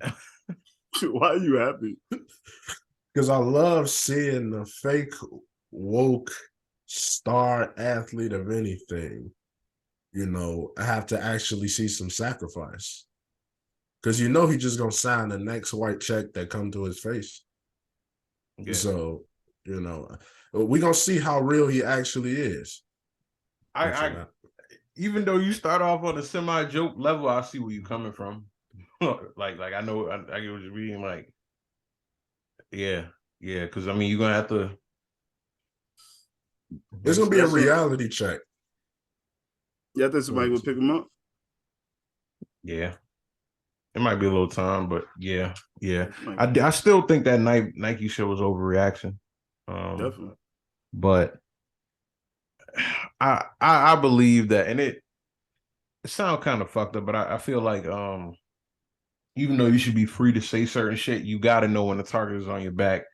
am? Why are you happy? Because I love seeing the fake woke star athlete of anything, have to actually see some sacrifice. Because he just gonna sign the next white check that come to his face. Yeah. So, we gonna see how real he actually is. I even though you start off on a semi-joke level, I see where you're coming from. like I know I get what you're reading. Like, yeah, because I mean you're gonna have to. It's gonna be a reality check. Yeah, I think somebody will pick him up. Yeah, it might be a little time, but yeah. I still think that Nike show was overreaction. Definitely, but I believe that, and it sounds kind of fucked up, but I feel like even though you should be free to say certain shit, you got to know when the target is on your back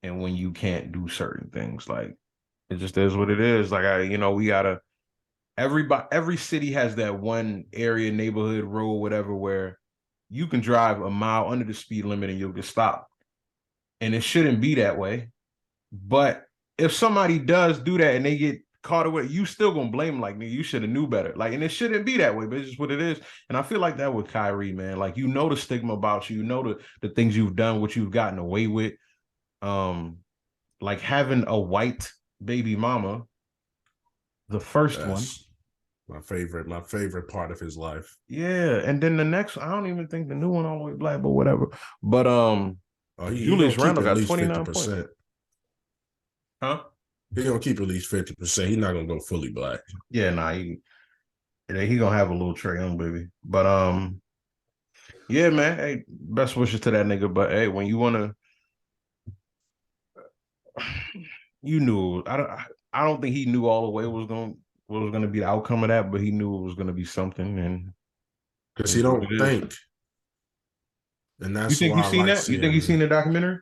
and when you can't do certain things. Like, it just is what it is. Like, we gotta. Every city has that one area, neighborhood, road, whatever, where you can drive a mile under the speed limit and you'll get stopped. And it shouldn't be that way. But if somebody does do that and they get caught away, you still gonna blame them, like, nigga, you should have knew better. Like, and it shouldn't be that way, but it's just what it is. And I feel like that with Kyrie, man. Like, the stigma about you, the things you've done, what you've gotten away with. Like having a white baby mama, the first one. My favorite part of his life. Yeah, and then the next, I don't even think the new one all the way black, but whatever. But Julius Randle got 29 points. Huh? He's gonna keep at least 50%. He's not gonna go fully black. Yeah, nah, he gonna have a little Trae Young baby. But yeah, man. Hey, best wishes to that nigga. But hey, when you wanna, you knew. I don't think he knew all the way what was gonna be the outcome of that, but he knew it was gonna be something. And because he don't think, and that's you think why you seen that? You think he's seen the documentary?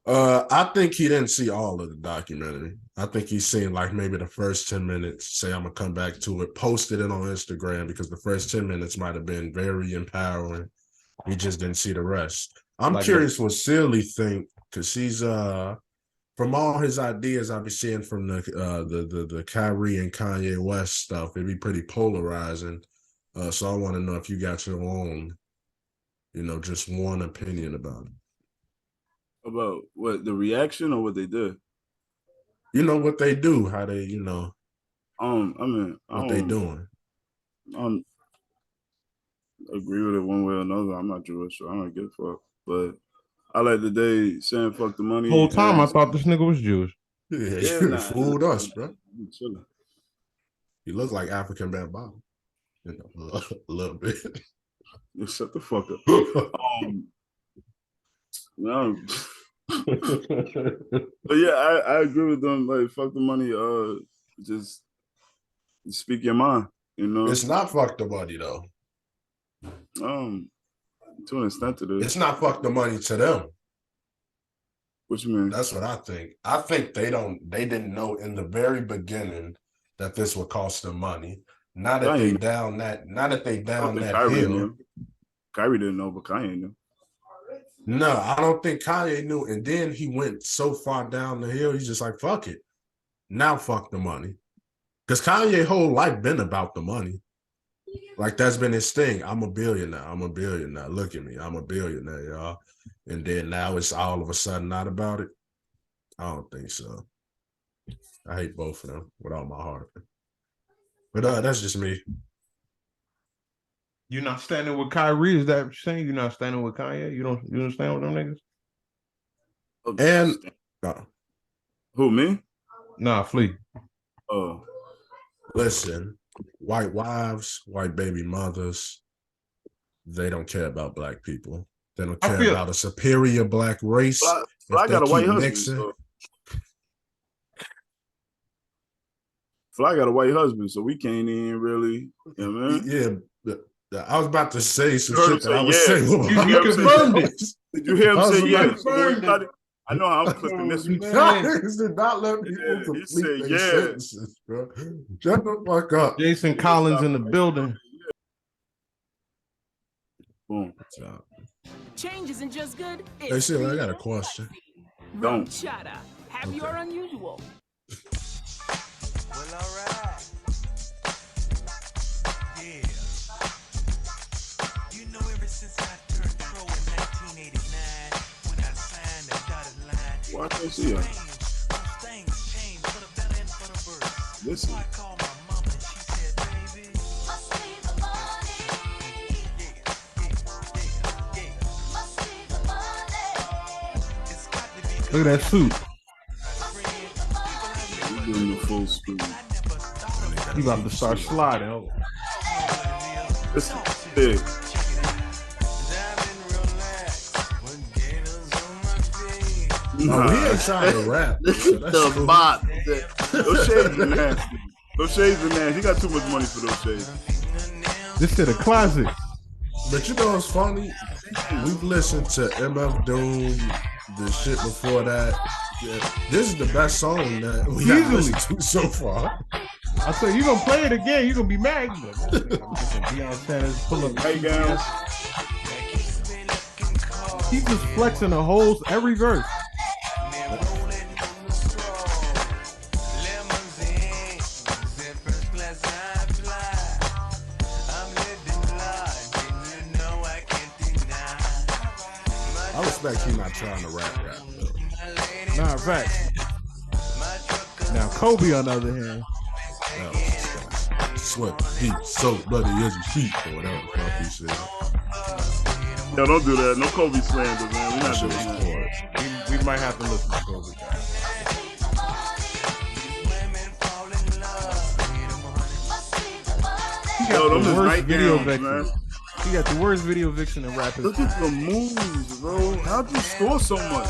I think he didn't see all of the documentary. I think he's seen like maybe the first 10 minutes, say I'm gonna come back to it, posted it on Instagram because the first 10 minutes might have been very empowering. He just didn't see the rest. I'm curious what Silly think, because he's from all his ideas I've been seeing from the Kyrie and Kanye West stuff, it'd be pretty polarizing. So I want to know if you got your own, just one opinion about it. About what, the reaction or what they did? What they do, how they, I mean, what they doing. Agree with it one way or another. I'm not Jewish, so I don't give a fuck. But I like the day saying fuck the money. The whole time I thought this nigga was Jewish. Yeah, you fooled us, bro. You look like African bamboo, a little bit. You shut the fuck up. No. But yeah, I agree with them. Like, fuck the money. Just speak your mind. It's not fuck the money though. To an extent, it is. It's not fuck the money to them. What you mean? That's what I think. I think they didn't know in the very beginning that this would cost them money. Now that they down that Kyrie hill. knew. Kyrie didn't know, but Kanye knew. No, I don't think Kanye knew. And then he went so far down the hill, he's just like, fuck it. Now fuck the money. Because Kanye's whole life been about the money. Like, that's been his thing. I'm a billionaire. Look at me. I'm a billionaire, y'all. And then now it's all of a sudden not about it. I don't think so. I hate both of them with all my heart. But that's just me. You're not standing with Kyrie? Is that what you're saying? You're not standing with Kanye? You don't stand with them niggas? And who, me? Nah, Flea. Oh. Listen, white wives, white baby mothers, they don't care about black people. They don't care about a superior black race. I got a white husband. So. Fly got a white husband, so we can't even really, you know what I mean? Yeah, I was about to say some shit that I was saying. You confirmed it. Did you hear him say yes? I know how I'm clipping this one. Niggas did not let people complete their sentences, bro. Shut the fuck up. Jason Collins in the building. Boom. Change isn't just good. Hey, Sheila, I got a question. Don't. Chata. Happy or unusual? Well, all right. Yeah. You know, ever since I turned pro in 1989, when I signed the dotted line, Why can't see her? things changed for the better and for the worse. Listen. So I called my mama and she said, baby, Must be the money. Must be the money. it's got to be Look at that suit. We're doing the full speed. You about to start sliding. Oh. This is big. No, he ain't trying to rap. So that's The cool. bot. Those shades are nasty. Those shades are nasty. He got too much money for those shades. This shit a classic. But you know what's funny? We've listened to MF Doom, the shit before that. Yeah, this is the best song that we have listened to so far. I said, you gonna play it again, you gonna be mad. Deion Sanders pull up Hey, guys. He's just flexing the whole every verse. I respect he not trying to rap though. Nah, fact. Now Kobe on the other hand. Sweat, heat, soap, bloody as your feet, or whatever the fuck he said. Yo, don't do that. No Kobe slander, man. We're That not shit doing was that. hard. We might have to listen to Kobe. He got Yo, them the is worst night video gowns, vixen. man. He got the worst video vixen in rap Look history. at the moves, bro. How'd you score so much?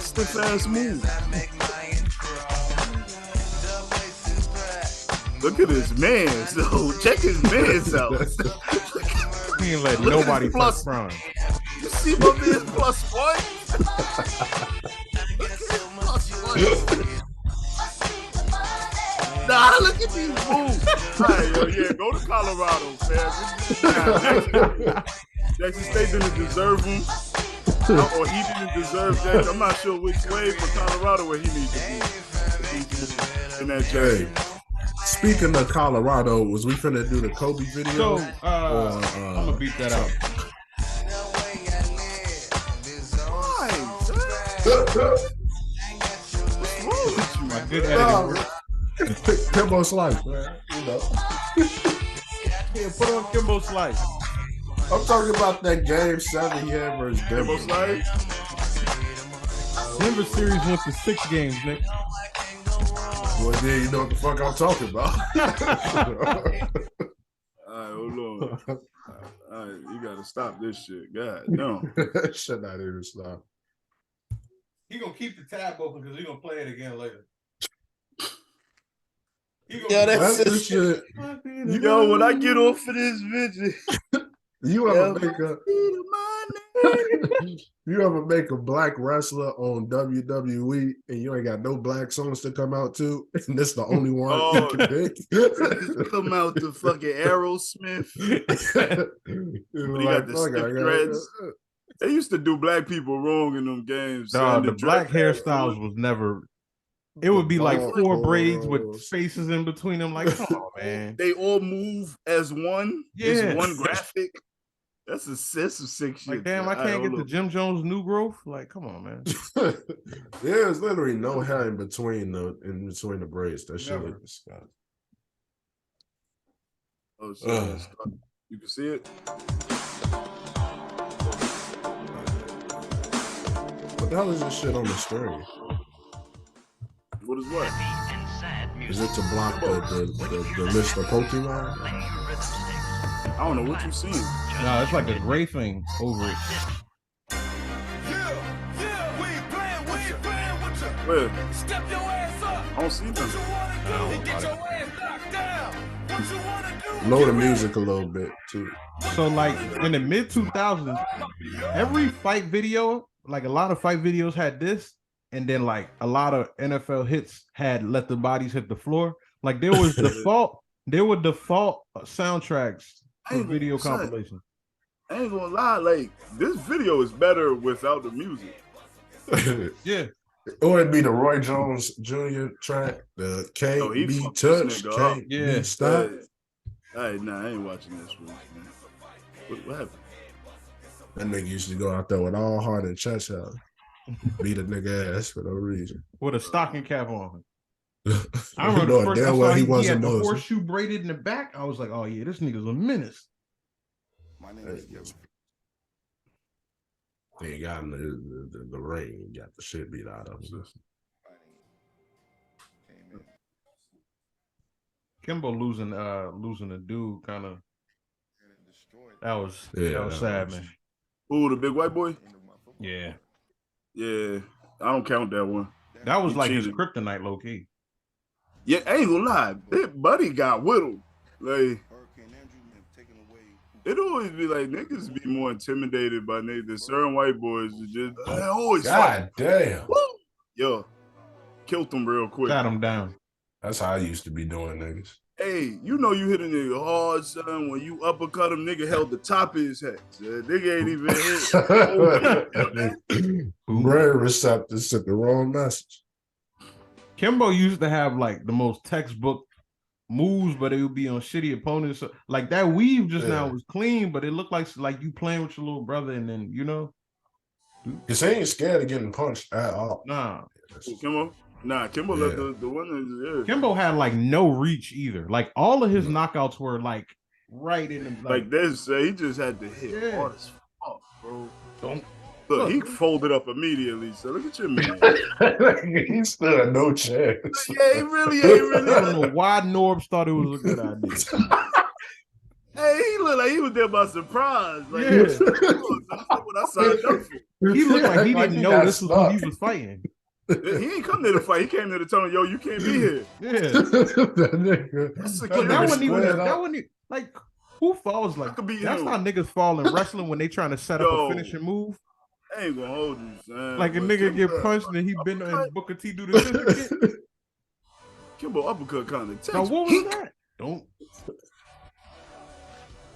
Stiff ass move. Look at his man. So check his man's out. He ain't let Look at nobody his touch plus. Prime. You see my man's plus one? Nah, look at these moves. All right, yo, yeah, go to Colorado, fam. Jackson State didn't deserve him, or he didn't deserve Jackson. I'm not sure which way, but Colorado where he needs to be in that jersey. Speaking of Colorado, was we finna do the Kobe video? So, I'm gonna beat that out. My good editing work. Kimbo Slice, man. You know. Yeah, put on Kimbo Slice. I'm talking about that game 7 he had versus Denver. Kimbo Slice? Denver series went to 6 games, Nick. Well, then you know what the fuck I'm talking about. All right, hold on. All right, you gotta stop this shit. God, no. Should not even stop. He gonna keep the tab open because he gonna play it again later. Yeah, That's the shit. Yo, when I get off of this bitch, You ever make a You ever make a black wrestler on WWE and you ain't got no black songs to come out to, and this the only one you Oh, can pick? come out the fucking Aerosmith. You But he got the fuck, stiff dreads. They used to do black people wrong in them games. Dog, son. the black dread- hairstyles was never. It would be like ball 4 braids with cornrows. spaces in between them. Like, come on, man. They all move as one. Yeah. It's one graphic. That's some sick shit. Like, damn, I can't get the Jim Jones new growth. Like, come on, man. There's literally no hair in between the braids. That shit Never. is disgusting. Oh, shit. You can see it. What the hell is this shit on the screen? What is what? Is it to block the list of Pokemon? I don't know what you seen. No, it's like a gray thing over it. Where? Step your ass up. I don't see What nothing. you wanna do? Get your ass knocked down. What you wanna do? Lower the music a little bit too. So, like, in the mid 2000s, every fight video, like a lot of fight videos had this, and then like a lot of NFL hits had let the bodies hit the floor. Like there were default soundtracks for video compilation. I ain't gonna lie, like this video is better without the music. Yeah. Or it'd be the Roy Jones Jr. track, the K Oh, he be fucked this touched, nigga K up. be Yeah. stop. Hey, nah, I ain't watching this one, man. What happened? That nigga used to go out there with all heart and chest out, beat a nigga ass for no reason. With a stocking cap on. I You remember know the first damn I well saw he he wasn't had the Muslim. horseshoe braided in the back. I was like, oh yeah, this nigga's a menace. He got in the ring, he got the shit beat out of him. Kimbo losing a dude kind of that was Yeah, sad, man. Ooh, the big white boy? Yeah. Yeah, I don't count that one. That was He like his cheated. kryptonite low key. Yeah, I ain't gonna lie, that buddy got whittled. Like, it always be like niggas be more intimidated by niggas. Certain white boys is just they always fight. God damn. Woo! Yo, killed them real quick. Got him down. That's how I used to be doing niggas. Hey, you know you hit a nigga hard, son. When you uppercut him, nigga held the top of his head. Nigga ain't even hit. Brain receptors sent the wrong message. Kimbo used to have like the most textbook moves, but it would be on shitty opponents. So, like that weave just now was clean, but it looked like you playing with your little brother, and then Cause he ain't scared of getting punched at all. nah. Kimbo? Nah, Kimbo let the one. Kimbo had like no reach either. Like all of his knockouts were like right in the Like this, he just had to hit Yeah. hard as fuck, bro. Don't Look, he folded up immediately. So look at your man. He stood a no chance. Yeah, he really ain't I really. don't know why Norbs thought it was a good idea. Hey, he looked like he was there by surprise. Like, Yeah. that's what I signed up for. He looked like he didn't know got this was stuck. who he was fighting. He ain't come there to fight. He came there to tell him, yo, you can't be here. Yeah. That nigga. That's But security. that wasn't even squared that up. wasn't like who falls like could be that's him. how niggas fall in wrestling when they trying to set up Yo. a finishing move. I ain't gonna hold you, son. Like a But nigga get Kimbo- punched and he been and Booker T do the scissor kick. Kimbo uppercut kind of takes. Now what was that? Don't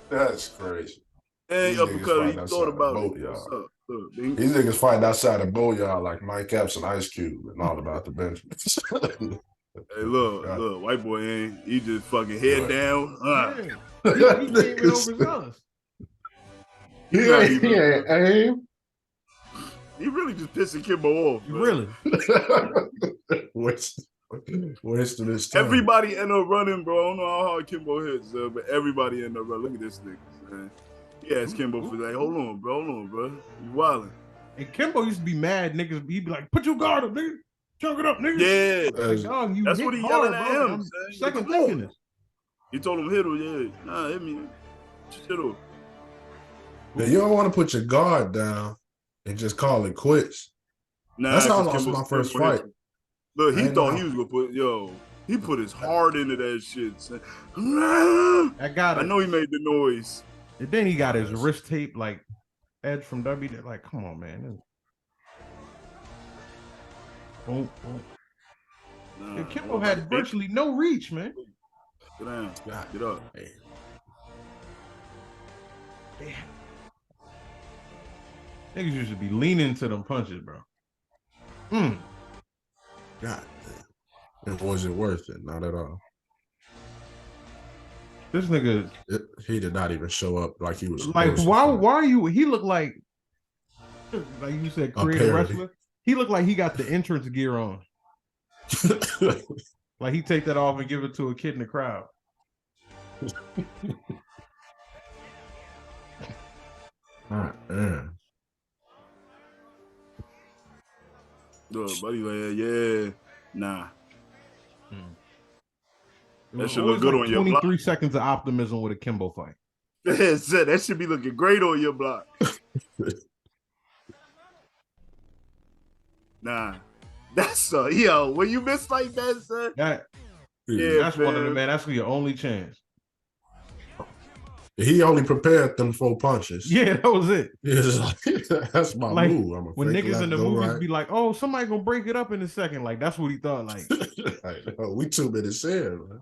That's crazy. Hey, These niggas uppercut, he fighting outside thought the about boat, it. y'all. What's up? Look, These niggas fighting outside the boatyard like Mike Epps and Ice Cube and all about the Benjamin. hey, look, white boy ain't. He just fucking head Right. down. yeah. He came in overzealous. He ain't aim. He really just pissing Kimbo off. man. Really? Wasting his time. Everybody end up running, bro. I don't know how hard Kimbo hits, but everybody end up running. Look at this nigga, man. He asked Kimbo for that. Hold on, bro. You wildin'. And Kimbo used to be mad, niggas. He'd be like, "Put your guard up, nigga. Chunk it up, nigga." Yeah. Like, dog, you That's hit what he hard, yelling at bro. him, I'm son. second Come on. thinking this. He told him hit him, yeah. Nah, hit me. Shit off. Now, you don't want to put your guard down and just call it quits. Nah, That's how I 'cause lost Kimbo my first still hit fight. you. Look, he I ain't thought know. he was gonna put he put his heart into that shit. Son. I got I it. know he made the noise. And then he got his wrist tape like Edge from W. Like, come on, man. Boom, boom. Nah, Kimbo had virtually no reach, man. Get down. God, Get up. hey, Niggas used to be leaning to them punches, bro. Mm. God, damn. And was it worth it? Not at all. This nigga, He did not even show up like he was like, supposed why to. are you? He looked like you said, creative parody. wrestler. He looked like he got the entrance gear on. Like he take that off and give it to a kid in the crowd. Man. Look, buddy, like, yeah, nah. That should Always look good like on your block. 23 seconds of optimism with a Kimbo fight. That should be looking great on your block. Nah, that's yo. When you miss like that, son. Yeah, That's one of them, man. That's your only chance. He only prepared them 4 punches. Yeah, that was it. That's my Like, move. I'm a when fake niggas left, in the go movies right. be like, "Oh, somebody gonna break it up in a second." Like that's what he thought. Like, Like, oh, we 2 minutes in, man.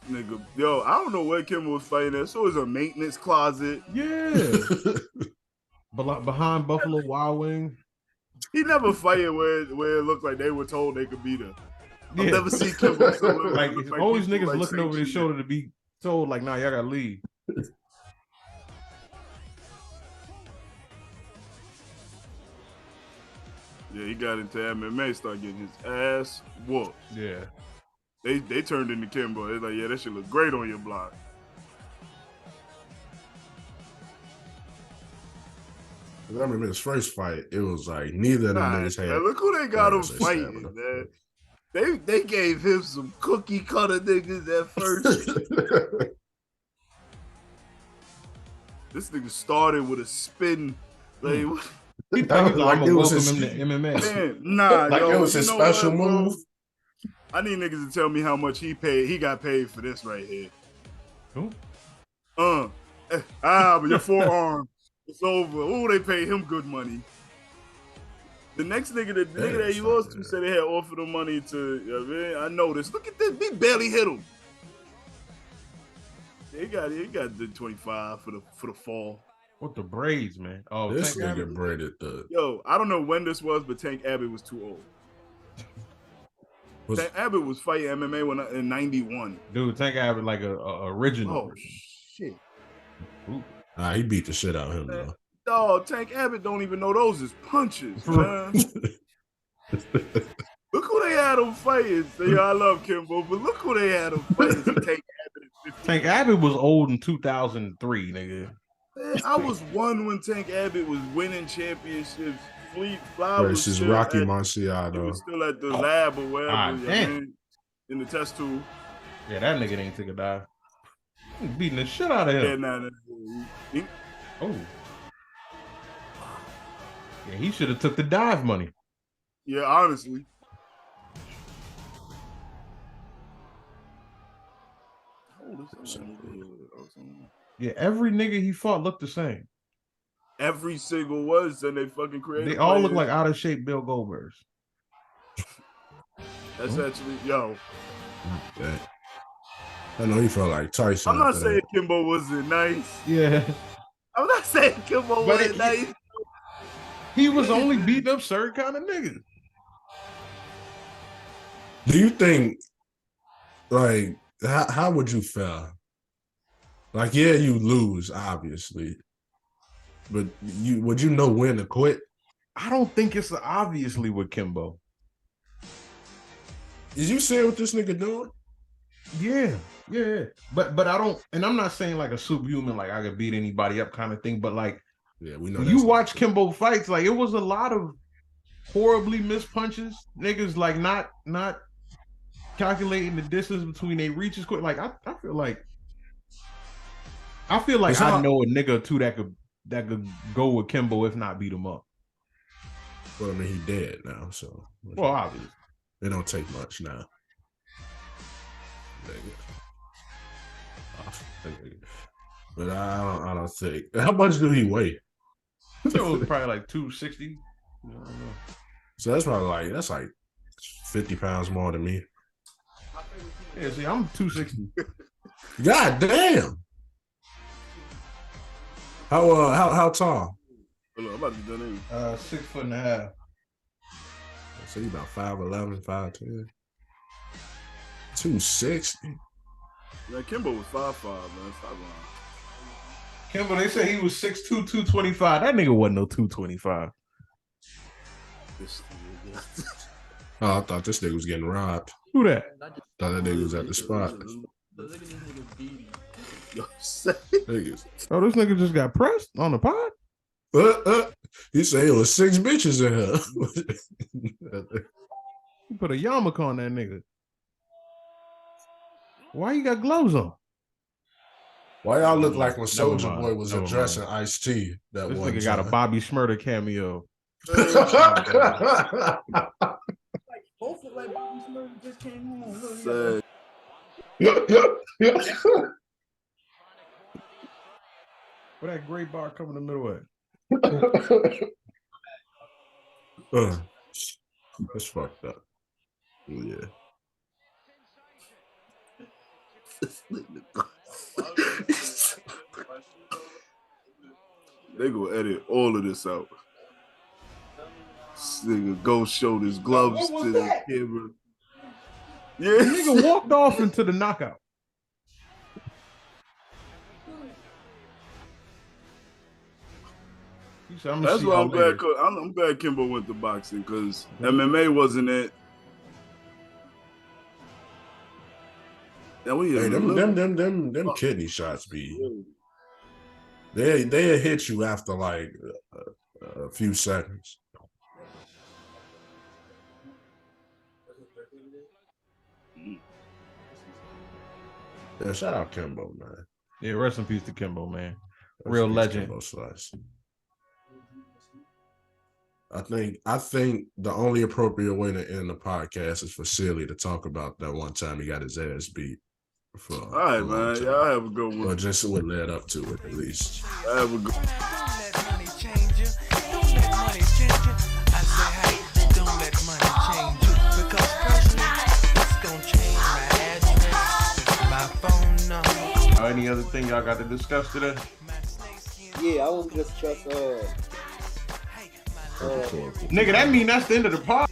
Nigga, yo, I don't know where Kimbo was fighting at. So it was a maintenance closet. yeah, but like behind Buffalo Wild Wings. He never fighting where it looked like they were told they could beat him. I've Yeah. never seen Kimbo so Like look it's always people niggas like looking over their Saint shoulder to be told, like, "Nah, y'all gotta leave." Yeah, he got into MMA, started getting his ass whooped. Yeah, They turned into Kimbo. They're like, yeah, that should look great on your block. I remember his first fight, it was like neither of them Nah, niggas had. man, look who they got him Say fighting, stamina. man. They gave him some cookie cutter niggas at first. This nigga started with a spin. Like, what? he thought he was Like like, it "I'm was welcome his- him to MMA." Man, nah, Like yo, it was you his know special what, bro? move. I need niggas to tell me how much he got paid for this right here. Who? But your forearm, it's over. Oh, they paid him good money. The next nigga, the nigga that he lost to, said they had offered him money to. I know this. Look at this. He barely hit him. He got the 25 for the fall. With the braids, man. Oh, This Tank Abbott. nigga braided the. Yo, I don't know when this was, but Tank Abbott was too old. Tank Abbott was fighting MMA in '91. Dude, Tank Abbott like a original. Oh shit! Ooh. He beat the shit out of him Man. though. Dog, Tank Abbott don't even know those as punches, man. Look who they had him fighting. Say, I love Kimbo, but look who they had him fighting. Tank Abbott at 50. Tank Abbott was old in 2003, nigga. Man, I was one when Tank Abbott was winning championships. Fly was Versus still Rocky at- He Marciano. was still at the lab or wherever. Ah, you know, damn. man, in the test tube. Yeah, that nigga ain't took a dive. He beating the shit out of Yeah, him. nah, he- Oh. Yeah, he should have took the dive money. yeah, honestly. How old is that nigga? Yeah, every nigga he fought looked the same. Every single was, and they fucking created. They all look like out of shape Bill Goldbergs. That's actually, yo. Yeah. I know he felt like Tyson. I'm not after that. saying Kimbo wasn't nice. Yeah. I'm not saying Kimbo But wasn't nice. He was only beating up certain kind of niggas. Do you think, like, how would you feel? Like, yeah, you lose, obviously, but would you know when to quit? I don't think it's obviously with Kimbo. Did you see what this nigga doing? Yeah. But I don't, and I'm not saying like a superhuman, like I could beat anybody up kind of thing, but like Yeah, we know. when that's you not watch true. Kimbo fights, like it was a lot of horribly missed punches. Niggas like not calculating the distance between their reaches quick. Like I feel like It's how- I know a nigga or two that could go with Kimbo if not beat him up. Well, I mean, he dead now, so Well, obviously. it don't take much now. But I don't think. How much do he weigh? It was probably like 260. I don't know. So that's probably like 50 pounds more than me. Yeah, see, I'm 260. God damn. How tall? Hold on, I'm about to do that in. 6'1.5". So you about 5'11", 5'10". 260. Man, Kimbo was 5'5", man. Stop lying. Kimbo, they said he was 6'2", 225. That nigga wasn't no 225. This nigga. Oh, I thought this nigga was getting robbed. Who that? Thought that nigga was at the spot. Yo, say. Niggas. Oh, this nigga just got pressed on the pod? He said it was 6 bitches in here. You put a yarmulke on that nigga. Why you got gloves on? Why y'all look like when Never Soulja mind. Boy was Never addressing Ice-T that This one nigga got a time? Bobby Shmurda cameo. Both look like Bobby Smurf just came home. Look, Say. Where that gray bar coming in the middle at? That's fucked up. Yeah. They gonna edit all of this out. This nigga go show his gloves What was to that? the camera. The Yeah, nigga walked off into the knockout. He said, "I'ma that's see why y'all I'm glad. later." I'm glad Kimbo went to boxing because MMA wasn't it. Yeah, we Hey, in the them kidney shots be they hit you after like a few seconds. Yeah, shout out Kimbo, man. Yeah, rest in peace to Kimbo, man. Rest Real in peace, legend. Kimbo Slice. I think the only appropriate way to end the podcast is for Silly to talk about that one time he got his ass beat. For All right, a long man. time. Y'all have a good Or one. just what led up to it, at least. Y'all have a good. Don't let money change you. Don't let money change you. I say, hey, don't let money change you. Because personally, it's gonna change my address, my phone number. Any other thing y'all got to discuss today? yeah, I was just Nigga, that mean that's the end of the pod.